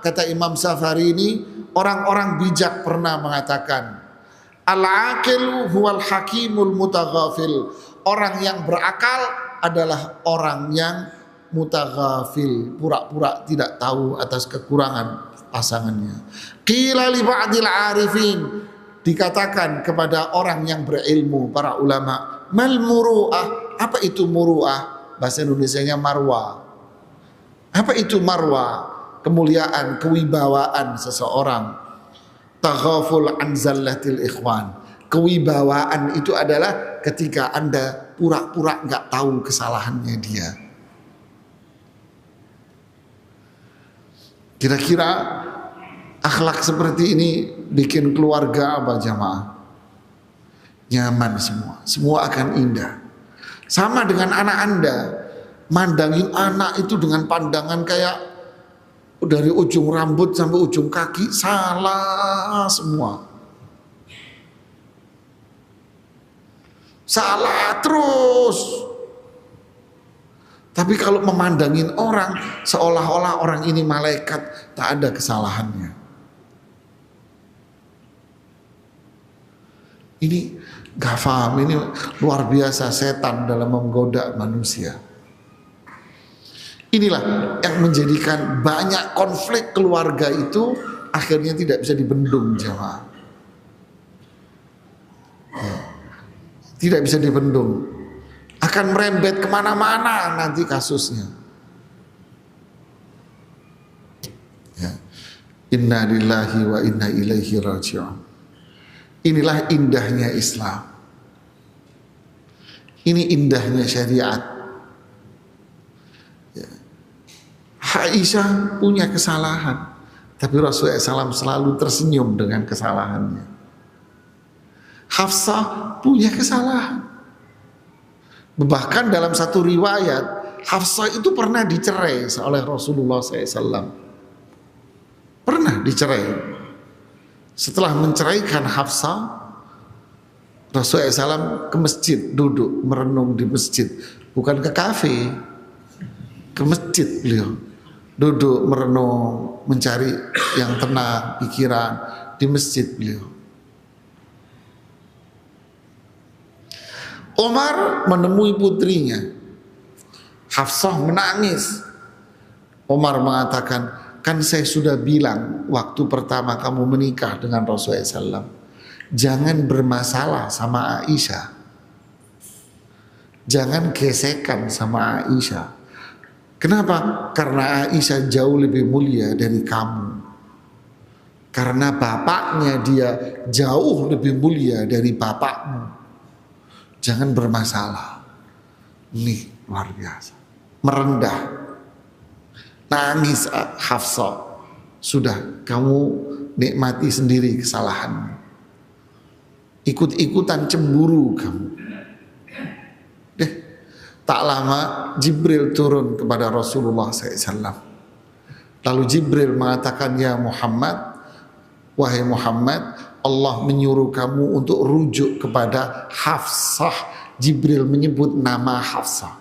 kata Imam Safarini, orang-orang bijak pernah mengatakan, al-aqilu huwal hakimul mutaghafil. Orang yang berakal adalah orang yang mutaghafil, pura-pura tidak tahu atas kekurangan pasangannya. Qila li ba'dil arifin, dikatakan kepada orang yang berilmu, para ulama, mal muru'ah, apa itu muru'ah? Bahasa Indonesianya marwah. Apa itu marwah? Kemuliaan, kewibawaan seseorang. Taghaful an zallatil ikhwan. Kewibawaan itu adalah ketika Anda pura-pura nggak tahu kesalahannya dia. Kira-kira akhlak seperti ini bikin keluarga apa jamaah? nyaman semua akan indah. Sama dengan anak Anda, mandangin anak itu dengan pandangan kayak dari ujung rambut sampai ujung kaki salah semua. Salah terus. Tapi kalau memandangin orang seolah-olah orang ini malaikat, tak ada kesalahannya. Ini gak paham, ini luar biasa setan dalam menggoda manusia. Inilah yang menjadikan banyak konflik keluarga itu akhirnya tidak bisa dibendung, jemaah. Tidak bisa dibendung, akan merembet kemana-mana nanti kasusnya. Ya. Inna lillahi wa inna ilaihi raji'un. Inilah indahnya Islam. Ini indahnya syariat. Ya. Aisyah punya kesalahan, tapi Rasulullah SAW selalu tersenyum dengan kesalahannya. Hafsah punya kesalahan. Bahkan dalam satu riwayat, Hafsah itu pernah dicerai oleh Rasulullah SAW. Pernah dicerai. Setelah menceraikan Hafsah, Rasulullah SAW ke masjid, duduk merenung di masjid, bukan ke kafe, ke masjid beliau. Duduk merenung, mencari yang tenang, pikiran di masjid beliau. Umar menemui putrinya, Hafsah menangis. Umar mengatakan, kan saya sudah bilang waktu pertama kamu menikah dengan Rasulullah SAW, jangan bermasalah sama Aisyah, jangan gesekan sama Aisyah. Kenapa? Karena Aisyah jauh lebih mulia dari kamu. Karena bapaknya dia jauh lebih mulia dari bapakmu. Jangan bermasalah. Ini luar biasa. Merendah. Nangis Hafsah. Sudah, kamu nikmati sendiri kesalahanmu. Ikut-ikutan cemburu kamu. Deh, tak lama Jibril turun kepada Rasulullah SAW. Lalu Jibril mengatakan, ya Muhammad, wahai Muhammad, Allah menyuruh kamu untuk rujuk kepada Hafsah. Jibril menyebut nama Hafsah.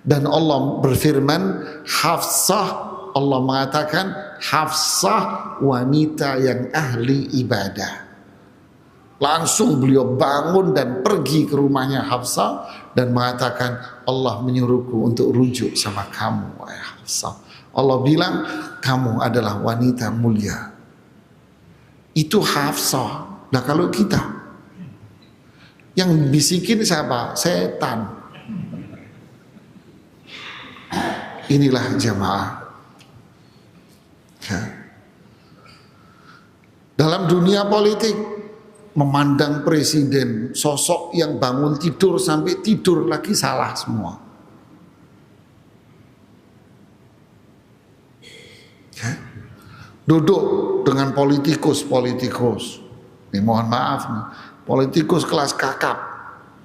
Dan Allah berfirman, Hafsah, Allah mengatakan, Hafsah wanita yang ahli ibadah. Langsung beliau bangun dan pergi ke rumahnya Hafsah dan mengatakan, Allah menyuruhku untuk rujuk sama kamu, wahai Hafsah. Allah bilang, kamu adalah wanita mulia. Itu Hafsah. Nah kalau kita yang bisikin siapa? Setan. Inilah jamaah. Ya. Dalam dunia politik, memandang presiden sosok yang bangun tidur sampai tidur lagi salah semua. Ya. Duduk dengan politikus. Nih, mohon maaf nih, politikus kelas kakap,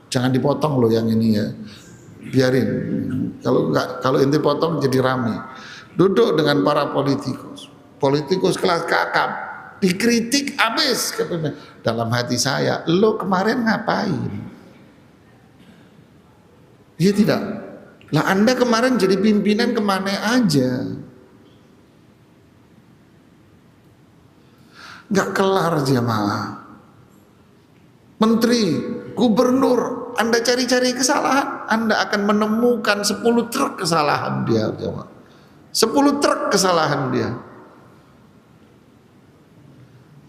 jangan dipotong loh yang ini ya, biarin. Kalau ente potong jadi rame. Duduk dengan para politikus kelas kakap, dikritik habis katanya. Dalam hati saya, lo kemarin ngapain? Iya tidak. Lah Anda kemarin jadi pimpinan kemana aja? Gak kelar jemaah. Menteri, gubernur, Anda cari-cari kesalahan, Anda akan menemukan 10 truk kesalahan dia jemaah. 10 truk kesalahan dia.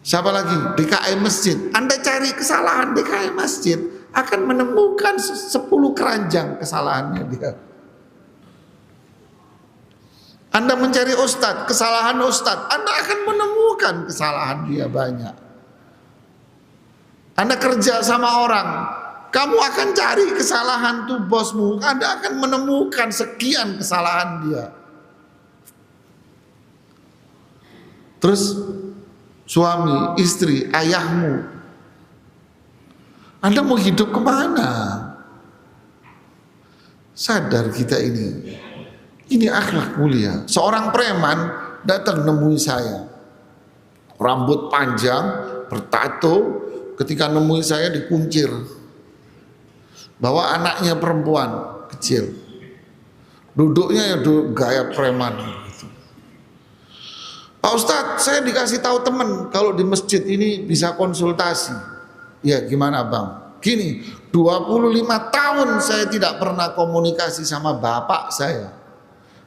Siapa lagi? DKM masjid. Anda cari kesalahan DKM masjid, akan menemukan 10 keranjang kesalahannya dia. Anda mencari ustadz, kesalahan ustadz, Anda akan menemukan kesalahan dia banyak. Anda kerja sama orang, kamu akan cari kesalahan tuh bosmu, Anda akan menemukan sekian kesalahan dia. Terus suami, istri, ayahmu, Anda mau hidup kemana? Sadar kita ini. Ini akhlak mulia. Seorang preman datang nemui saya. Rambut panjang, bertato. Ketika nemui saya dikuncir. Bawa anaknya perempuan kecil. Duduknya ya gaya preman. Pak Ustadz, saya dikasih tahu teman kalau di masjid ini bisa konsultasi. Ya gimana bang? Gini, 25 tahun saya tidak pernah komunikasi sama bapak saya.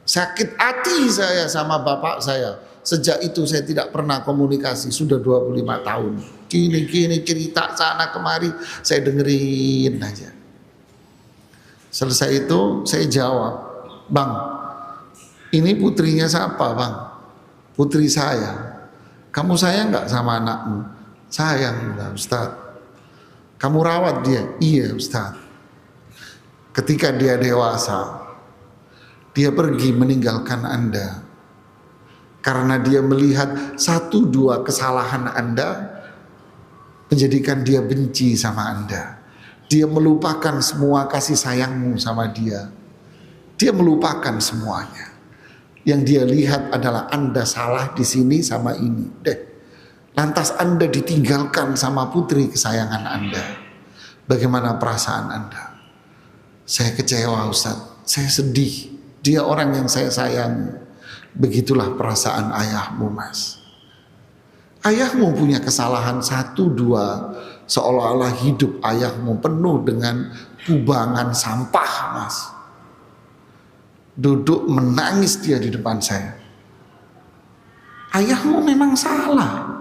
Sakit hati saya sama bapak saya. Sejak itu saya tidak pernah komunikasi, sudah 25 tahun. Gini cerita sana kemari, saya dengerin aja. Selesai itu saya jawab, bang, ini putrinya siapa bang? Putri saya. Kamu sayang nggak sama anakmu? Sayang lah Ustadz. Kamu rawat dia? Iya Ustadz. Ketika dia dewasa, dia pergi meninggalkan Anda karena dia melihat 1-2 kesalahan Anda menjadikan dia benci sama Anda. Dia melupakan semua kasih sayangmu sama dia. Dia melupakan semuanya. Yang dia lihat adalah Anda salah di sini sama ini. Lantas Anda ditinggalkan sama putri kesayangan Anda. Bagaimana perasaan Anda? Saya kecewa Ustaz. Saya sedih. Dia orang yang saya sayangi. Begitulah perasaan ayahmu mas. Ayahmu punya kesalahan 1-2. Seolah-olah hidup ayahmu penuh dengan kubangan sampah mas. Duduk menangis dia di depan saya. Ayahmu memang salah.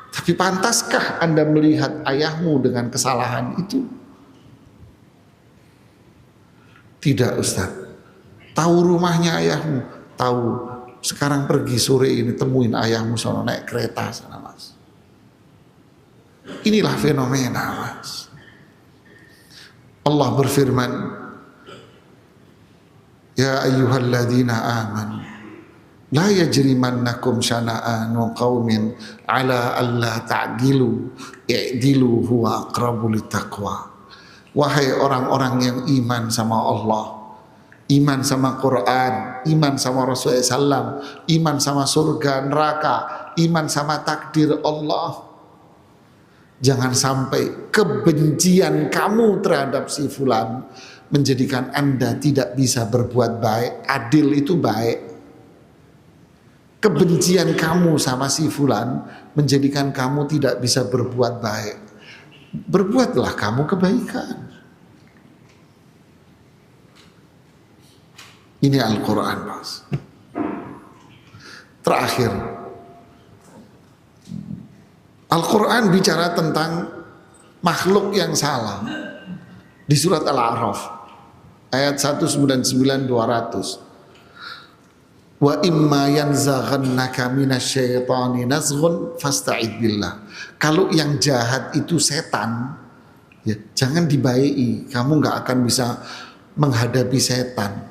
Tapi pantaskah Anda melihat ayahmu dengan kesalahan itu? Tidak Ustaz. Tahu rumahnya ayahmu? Tahu. Sekarang pergi sore ini temuin ayahmu sono naik kereta sana mas. Inilah fenomena mas. Allah berfirman, ya ayyuhalladzina amanu la yajrimannakum syana'anu qaumin ala alla ta'dilu i'dilu huwa aqrabu littaqwa. Wahai orang-orang yang iman sama Allah, iman sama Quran, iman sama Rasulullah SAW, iman sama surga neraka, iman sama takdir Allah, jangan sampai kebencian kamu terhadap si fulan menjadikan Anda tidak bisa berbuat baik. Adil itu baik. Kebencian kamu sama si fulan menjadikan kamu tidak bisa berbuat baik. Berbuatlah kamu kebaikan. Ini Al-Quran mas. Terakhir, Al-Quran bicara tentang makhluk yang salah. Di surat Al-A'raf ayat 199-200. Wa imma yanzaghannaka minasyaitani nazghun fasta'id billah. Kalau yang jahat itu setan, ya jangan dibaiki, kamu nggak akan bisa menghadapi setan.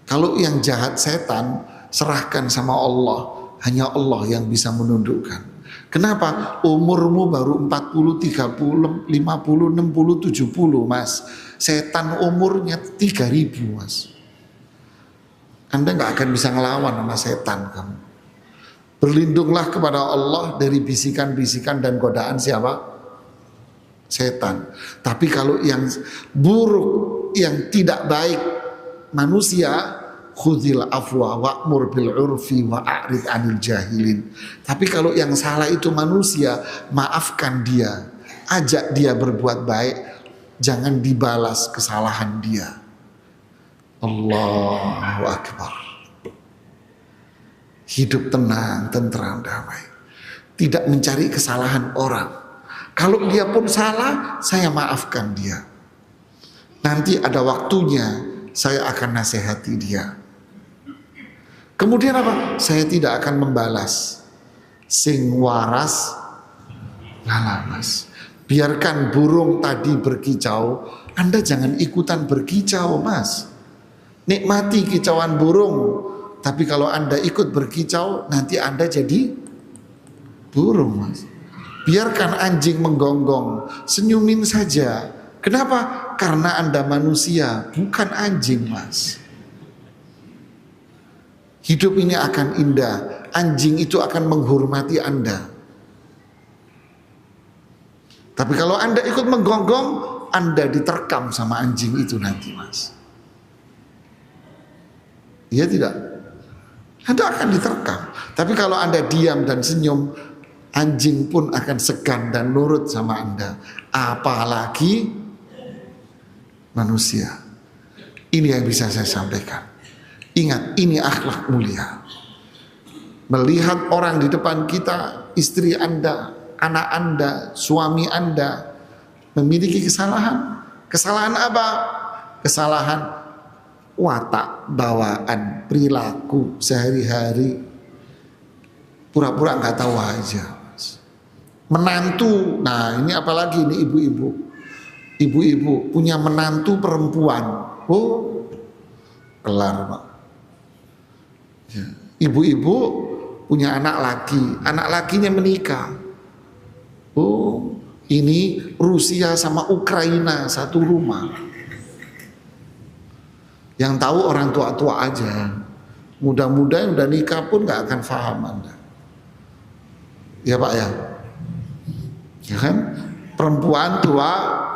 Kalau yang jahat setan, serahkan sama Allah. Hanya Allah yang bisa menundukkan. Kenapa? Umurmu baru 40, 30, 50, 60, 70 mas. Setan umurnya 3000 mas. Anda gak akan bisa ngelawan sama setan kamu. Berlindunglah kepada Allah dari bisikan-bisikan dan godaan siapa? Setan. Tapi kalau yang buruk, yang tidak baik manusia, khudhil afwa wa'mur bil urfi wa'arid anil jahilin. Tapi kalau yang salah itu manusia, maafkan dia, ajak dia berbuat baik, jangan dibalas kesalahan dia. Allahu Akbar. Hidup tenang, tentram, damai. Tidak mencari kesalahan orang. Kalau dia pun salah, saya maafkan dia. Nanti ada waktunya saya akan nasihati dia. Kemudian apa? Saya tidak akan membalas. Sing waras ngalamas. Biarkan burung tadi berkicau, Anda jangan ikutan berkicau mas. Nikmati kicauan burung. Tapi kalau Anda ikut berkicau, nanti Anda jadi burung mas. Biarkan anjing menggonggong, senyumin saja. Kenapa? Karena Anda manusia, bukan anjing, Mas. Hidup ini akan indah. Anjing itu akan menghormati Anda. Tapi kalau Anda ikut menggonggong, Anda diterkam sama anjing itu nanti, Mas. Iya tidak? Anda akan diterkam. Tapi kalau Anda diam dan senyum, anjing pun akan segan dan nurut sama Anda. Apalagi manusia. Ini yang bisa saya sampaikan. Ingat, ini akhlak mulia. Melihat orang di depan kita, istri Anda, anak Anda, suami Anda memiliki kesalahan. Kesalahan apa? Kesalahan watak, bawaan, perilaku sehari-hari. Pura-pura nggak tahu aja. Menantu, nah ini apalagi ini ibu-ibu. Ibu-ibu punya menantu perempuan. Oh, kelar, Pak. Ya. Ibu-ibu punya anak laki, anak lakinya menikah. Oh, ini Rusia sama Ukraina satu rumah. Yang tahu orang tua-tua aja. Mudah-mudahan udah nikah pun nggak akan paham Anda. Ya Pak ya. Ya kan? Perempuan tua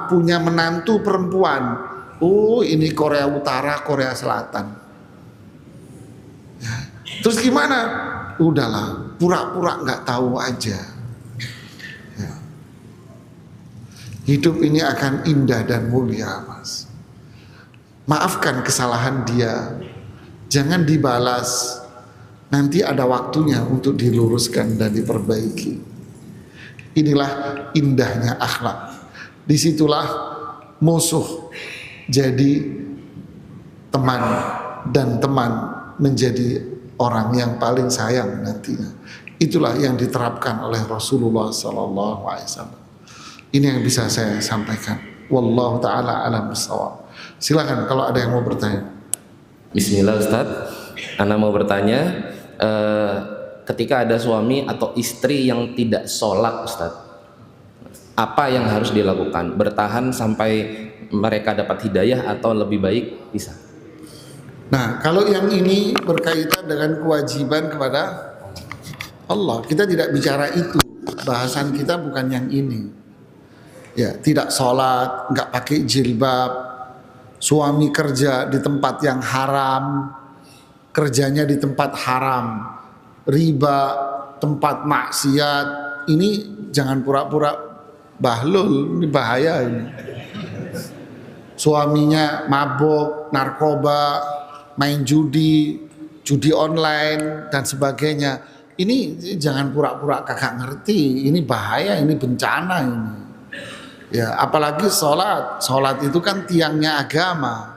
punya menantu perempuan. Oh, ini Korea Utara, Korea Selatan. Ya. Terus gimana? Udahlah, pura-pura nggak tahu aja. Ya. Hidup ini akan indah dan mulia, Mas. Maafkan kesalahan dia, jangan dibalas. Nanti ada waktunya untuk diluruskan dan diperbaiki. Inilah indahnya akhlak. Disitulah musuh jadi teman dan teman menjadi orang yang paling sayang nantinya. Itulah yang diterapkan oleh Rasulullah SAW. Ini yang bisa saya sampaikan. Wallahu ta'ala alam bissawab. Silakan kalau ada yang mau bertanya.
Bismillah Ustadz, Ana mau bertanya, ketika ada suami atau istri yang tidak sholat Ustadz, apa yang harus dilakukan? Bertahan sampai mereka dapat hidayah atau lebih baik bisa?
Nah, kalau yang ini berkaitan dengan kewajiban kepada Allah, kita tidak bicara itu. Bahasan kita bukan yang ini. Ya, tidak sholat, nggak pakai jilbab, suami kerja di tempat yang haram, kerjanya di tempat haram, riba, tempat maksiat. Ini jangan pura-pura bahlul, ini bahaya ini. Suaminya mabuk, narkoba, main judi, judi online dan sebagainya. Ini jangan pura-pura kakak ngerti. Ini bahaya, ini bencana ini. Ya, apalagi sholat. Sholat itu kan tiangnya agama.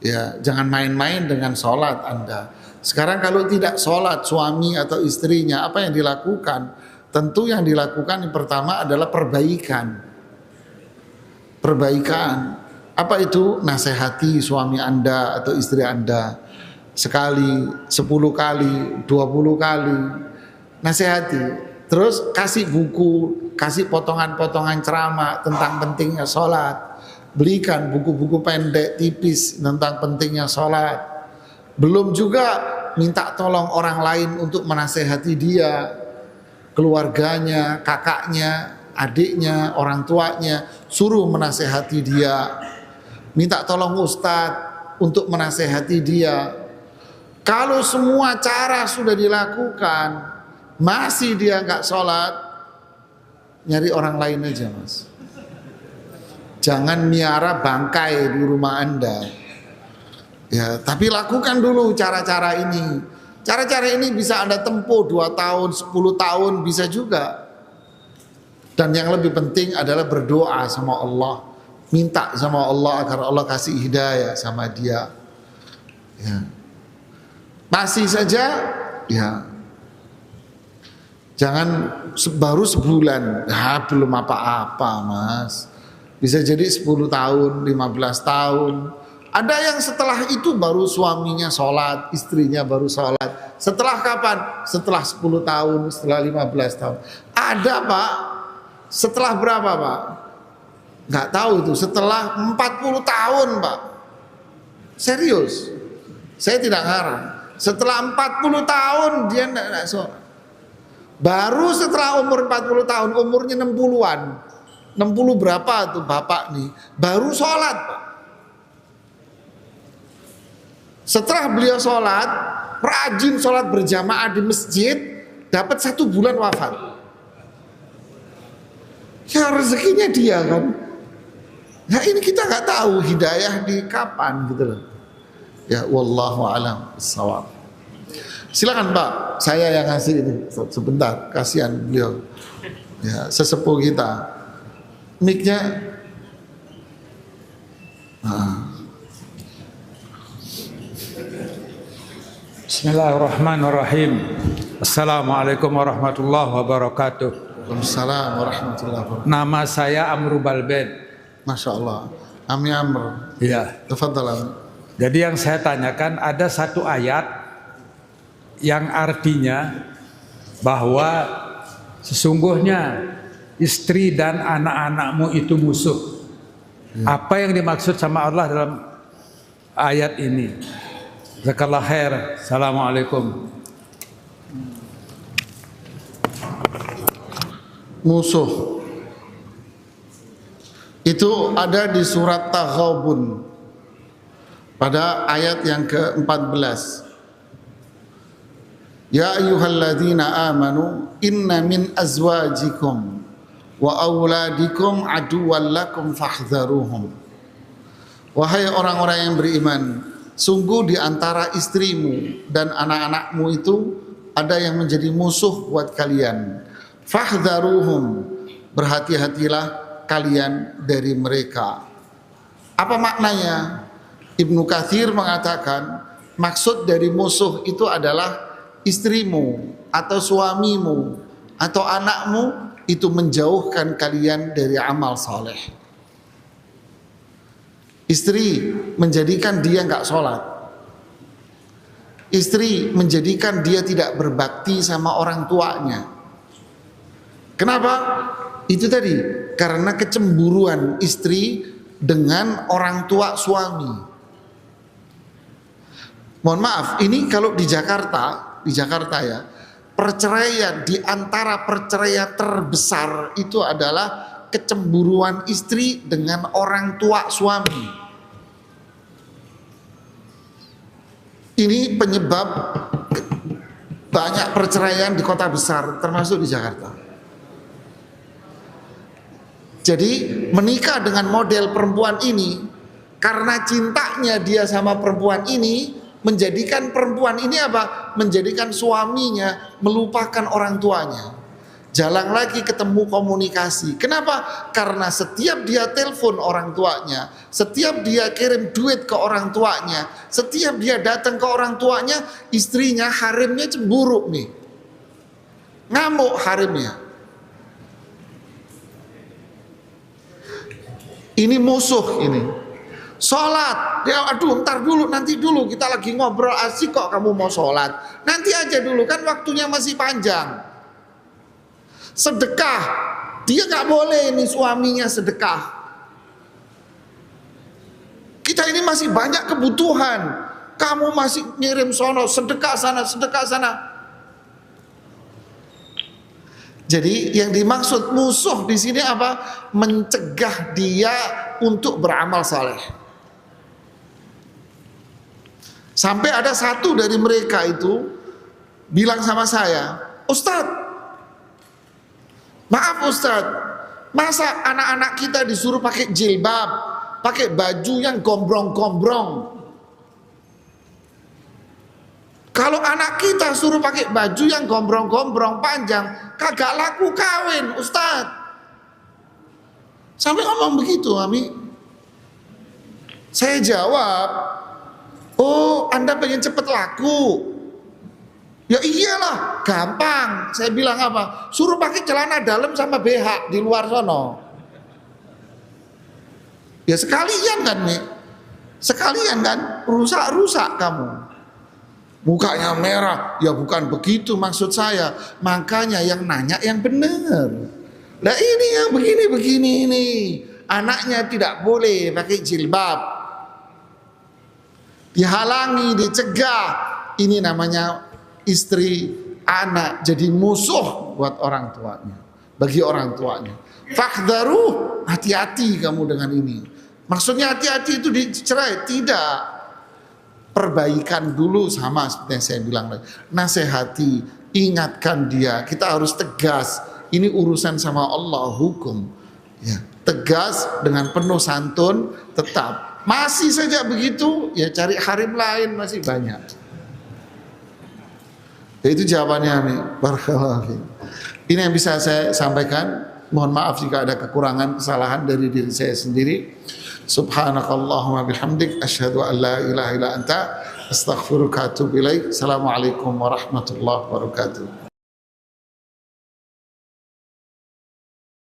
Ya, jangan main-main dengan sholat Anda. Sekarang kalau tidak sholat suami atau istrinya, apa yang dilakukan? Tentu yang dilakukan yang pertama adalah perbaikan. Perbaikan. Apa itu? Nasihati suami Anda atau istri Anda. Sekali, 10 kali, 20 kali. Nasihati. Terus kasih buku, kasih potongan-potongan ceramah tentang pentingnya sholat. Belikan buku-buku pendek tipis tentang pentingnya sholat. Belum juga minta tolong orang lain untuk menasehati dia, keluarganya, kakaknya, adiknya, orang tuanya, suruh menasehati dia. Minta tolong ustadz untuk menasehati dia. Kalau semua cara sudah dilakukan, masih dia nggak sholat, nyari orang lain aja Mas. Jangan miara bangkai di rumah Anda. Ya, tapi lakukan dulu cara-cara ini. Cara-cara ini bisa Anda tempuh 2 tahun, 10 tahun bisa juga. Dan yang lebih penting adalah berdoa sama Allah. Minta sama Allah agar Allah kasih hidayah sama dia. Ya. Masih saja, ya. Jangan baru sebulan, nah, belum apa-apa Mas. Bisa jadi 10 tahun, 15 tahun. Ada yang setelah itu baru suaminya sholat, istrinya baru sholat. Setelah kapan? Setelah 10 tahun, setelah 15 tahun. Ada Pak, Setelah berapa Pak? Nggak tahu itu, setelah 40 tahun Pak. Serius, saya tidak ngarang. Setelah 40 tahun dia tidak sholat. Baru setelah umur 40 tahun, umurnya 60-an, 60 berapa tuh bapak nih, baru sholat Pak. Setelah beliau sholat, rajin sholat berjamaah di masjid, dapat 1 bulan wafat. Ya rezekinya dia kan. Nah ini kita nggak tahu hidayah di kapan gitu loh. Ya wallahu alam bissawab. Silakan Pak, saya yang ngasih ini sebentar, kasihan beliau. Ya sesepuh kita. Mic-nya.
Bismillahirrahmanirrahim. Assalamualaikum warahmatullahi wabarakatuh.
Waalaikumsalam warahmatullahi wabarakatuh.
Nama saya Amru Balbed.
Masya Allah. Ami Amr.
Ya.
Tafadhal Ami.
Jadi yang saya tanyakan, ada satu ayat yang artinya bahwa sesungguhnya istri dan anak-anakmu itu musuh. Apa yang dimaksud sama Allah dalam ayat ini? Jazakallah khair. Assalamualaikum.
Musuh itu ada di surat Taghabun pada ayat yang ke-14. Ya ayyuhalladzina amanu inna min azwajikum wa auladikum aduwwan lakum fahdharuhum. Wahai orang-orang yang beriman, sungguh di antara istrimu dan anak-anakmu itu ada yang menjadi musuh buat kalian. Fahdharuhum, berhati-hatilah kalian dari mereka. Apa maknanya? Ibnu Katsir mengatakan maksud dari musuh itu adalah istrimu atau suamimu atau anakmu itu menjauhkan kalian dari amal saleh. Istri menjadikan dia nggak sholat. Istri menjadikan dia tidak berbakti sama orang tuanya. Kenapa? Itu tadi, karena kecemburuan istri dengan orang tua suami. Mohon maaf, ini kalau di Jakarta ya, perceraian di antara perceraian terbesar itu adalah kecemburuan istri dengan orang tua suami. Ini penyebab banyak perceraian di kota besar, termasuk di Jakarta. Jadi menikah dengan model perempuan ini, karena cintanya dia sama perempuan ini, menjadikan perempuan ini apa? Menjadikan suaminya melupakan orang tuanya. Jarang lagi ketemu komunikasi. Kenapa? Karena setiap dia telepon orang tuanya, setiap dia kirim duit ke orang tuanya, setiap dia datang ke orang tuanya, istrinya, harimnya cemburu nih. Ngamuk harimnya. Ini musuh ini. Sholat, ya aduh ntar dulu, nanti dulu, kita lagi ngobrol asik kok kamu mau sholat. Nanti aja dulu, kan waktunya masih panjang. Sedekah, dia gak boleh ini suaminya sedekah. Kita ini masih banyak kebutuhan, kamu masih ngirim sono, sedekah sana, sedekah sana. Jadi yang dimaksud musuh di sini apa? Mencegah dia untuk beramal saleh. Sampai ada satu dari mereka itu bilang sama saya, Ustadz, maaf Ustadz, masa anak-anak kita disuruh pakai jilbab, pakai baju yang gombrong-gombrong? Kalau anak kita suruh pakai baju yang gombrong-gombrong panjang, kagak laku kawin, Ustadz. Sampai ngomong begitu, Ami. Saya jawab, oh Anda pengen cepet laku? Ya iyalah, gampang. Saya bilang apa? Suruh pakai celana dalam sama BH di luar sono. Ya sekalian kan nih, sekalian kan, rusak-rusak kamu. Mukanya merah, ya bukan begitu maksud saya. Makanya yang nanya yang benar. Nah ini yang begini-begini ini, anaknya tidak boleh pakai jilbab, dihalangi, dicegah. Ini namanya istri anak jadi musuh buat orang tuanya, bagi orang tuanya. Fahdharu, hati-hati kamu dengan ini. Maksudnya hati-hati itu dicerai? Tidak. Perbaikan dulu, sama seperti yang saya bilang tadi. Nasihati, ingatkan dia. Kita harus tegas. Ini urusan sama Allah, hukum. Ya, tegas dengan penuh santun, tetap. Masih saja begitu, ya cari harim lain, masih banyak. Ya, itu jawabannya nih. Barakallahu. Ini yang bisa saya sampaikan. Mohon maaf jika ada kekurangan, kesalahan dari diri saya sendiri. Subhanakallahumma bihamdik, asyhadu an la ilaha illa anta, astaghfiruka wa atubu ilaik. Assalamualaikum warahmatullahi wabarakatuh.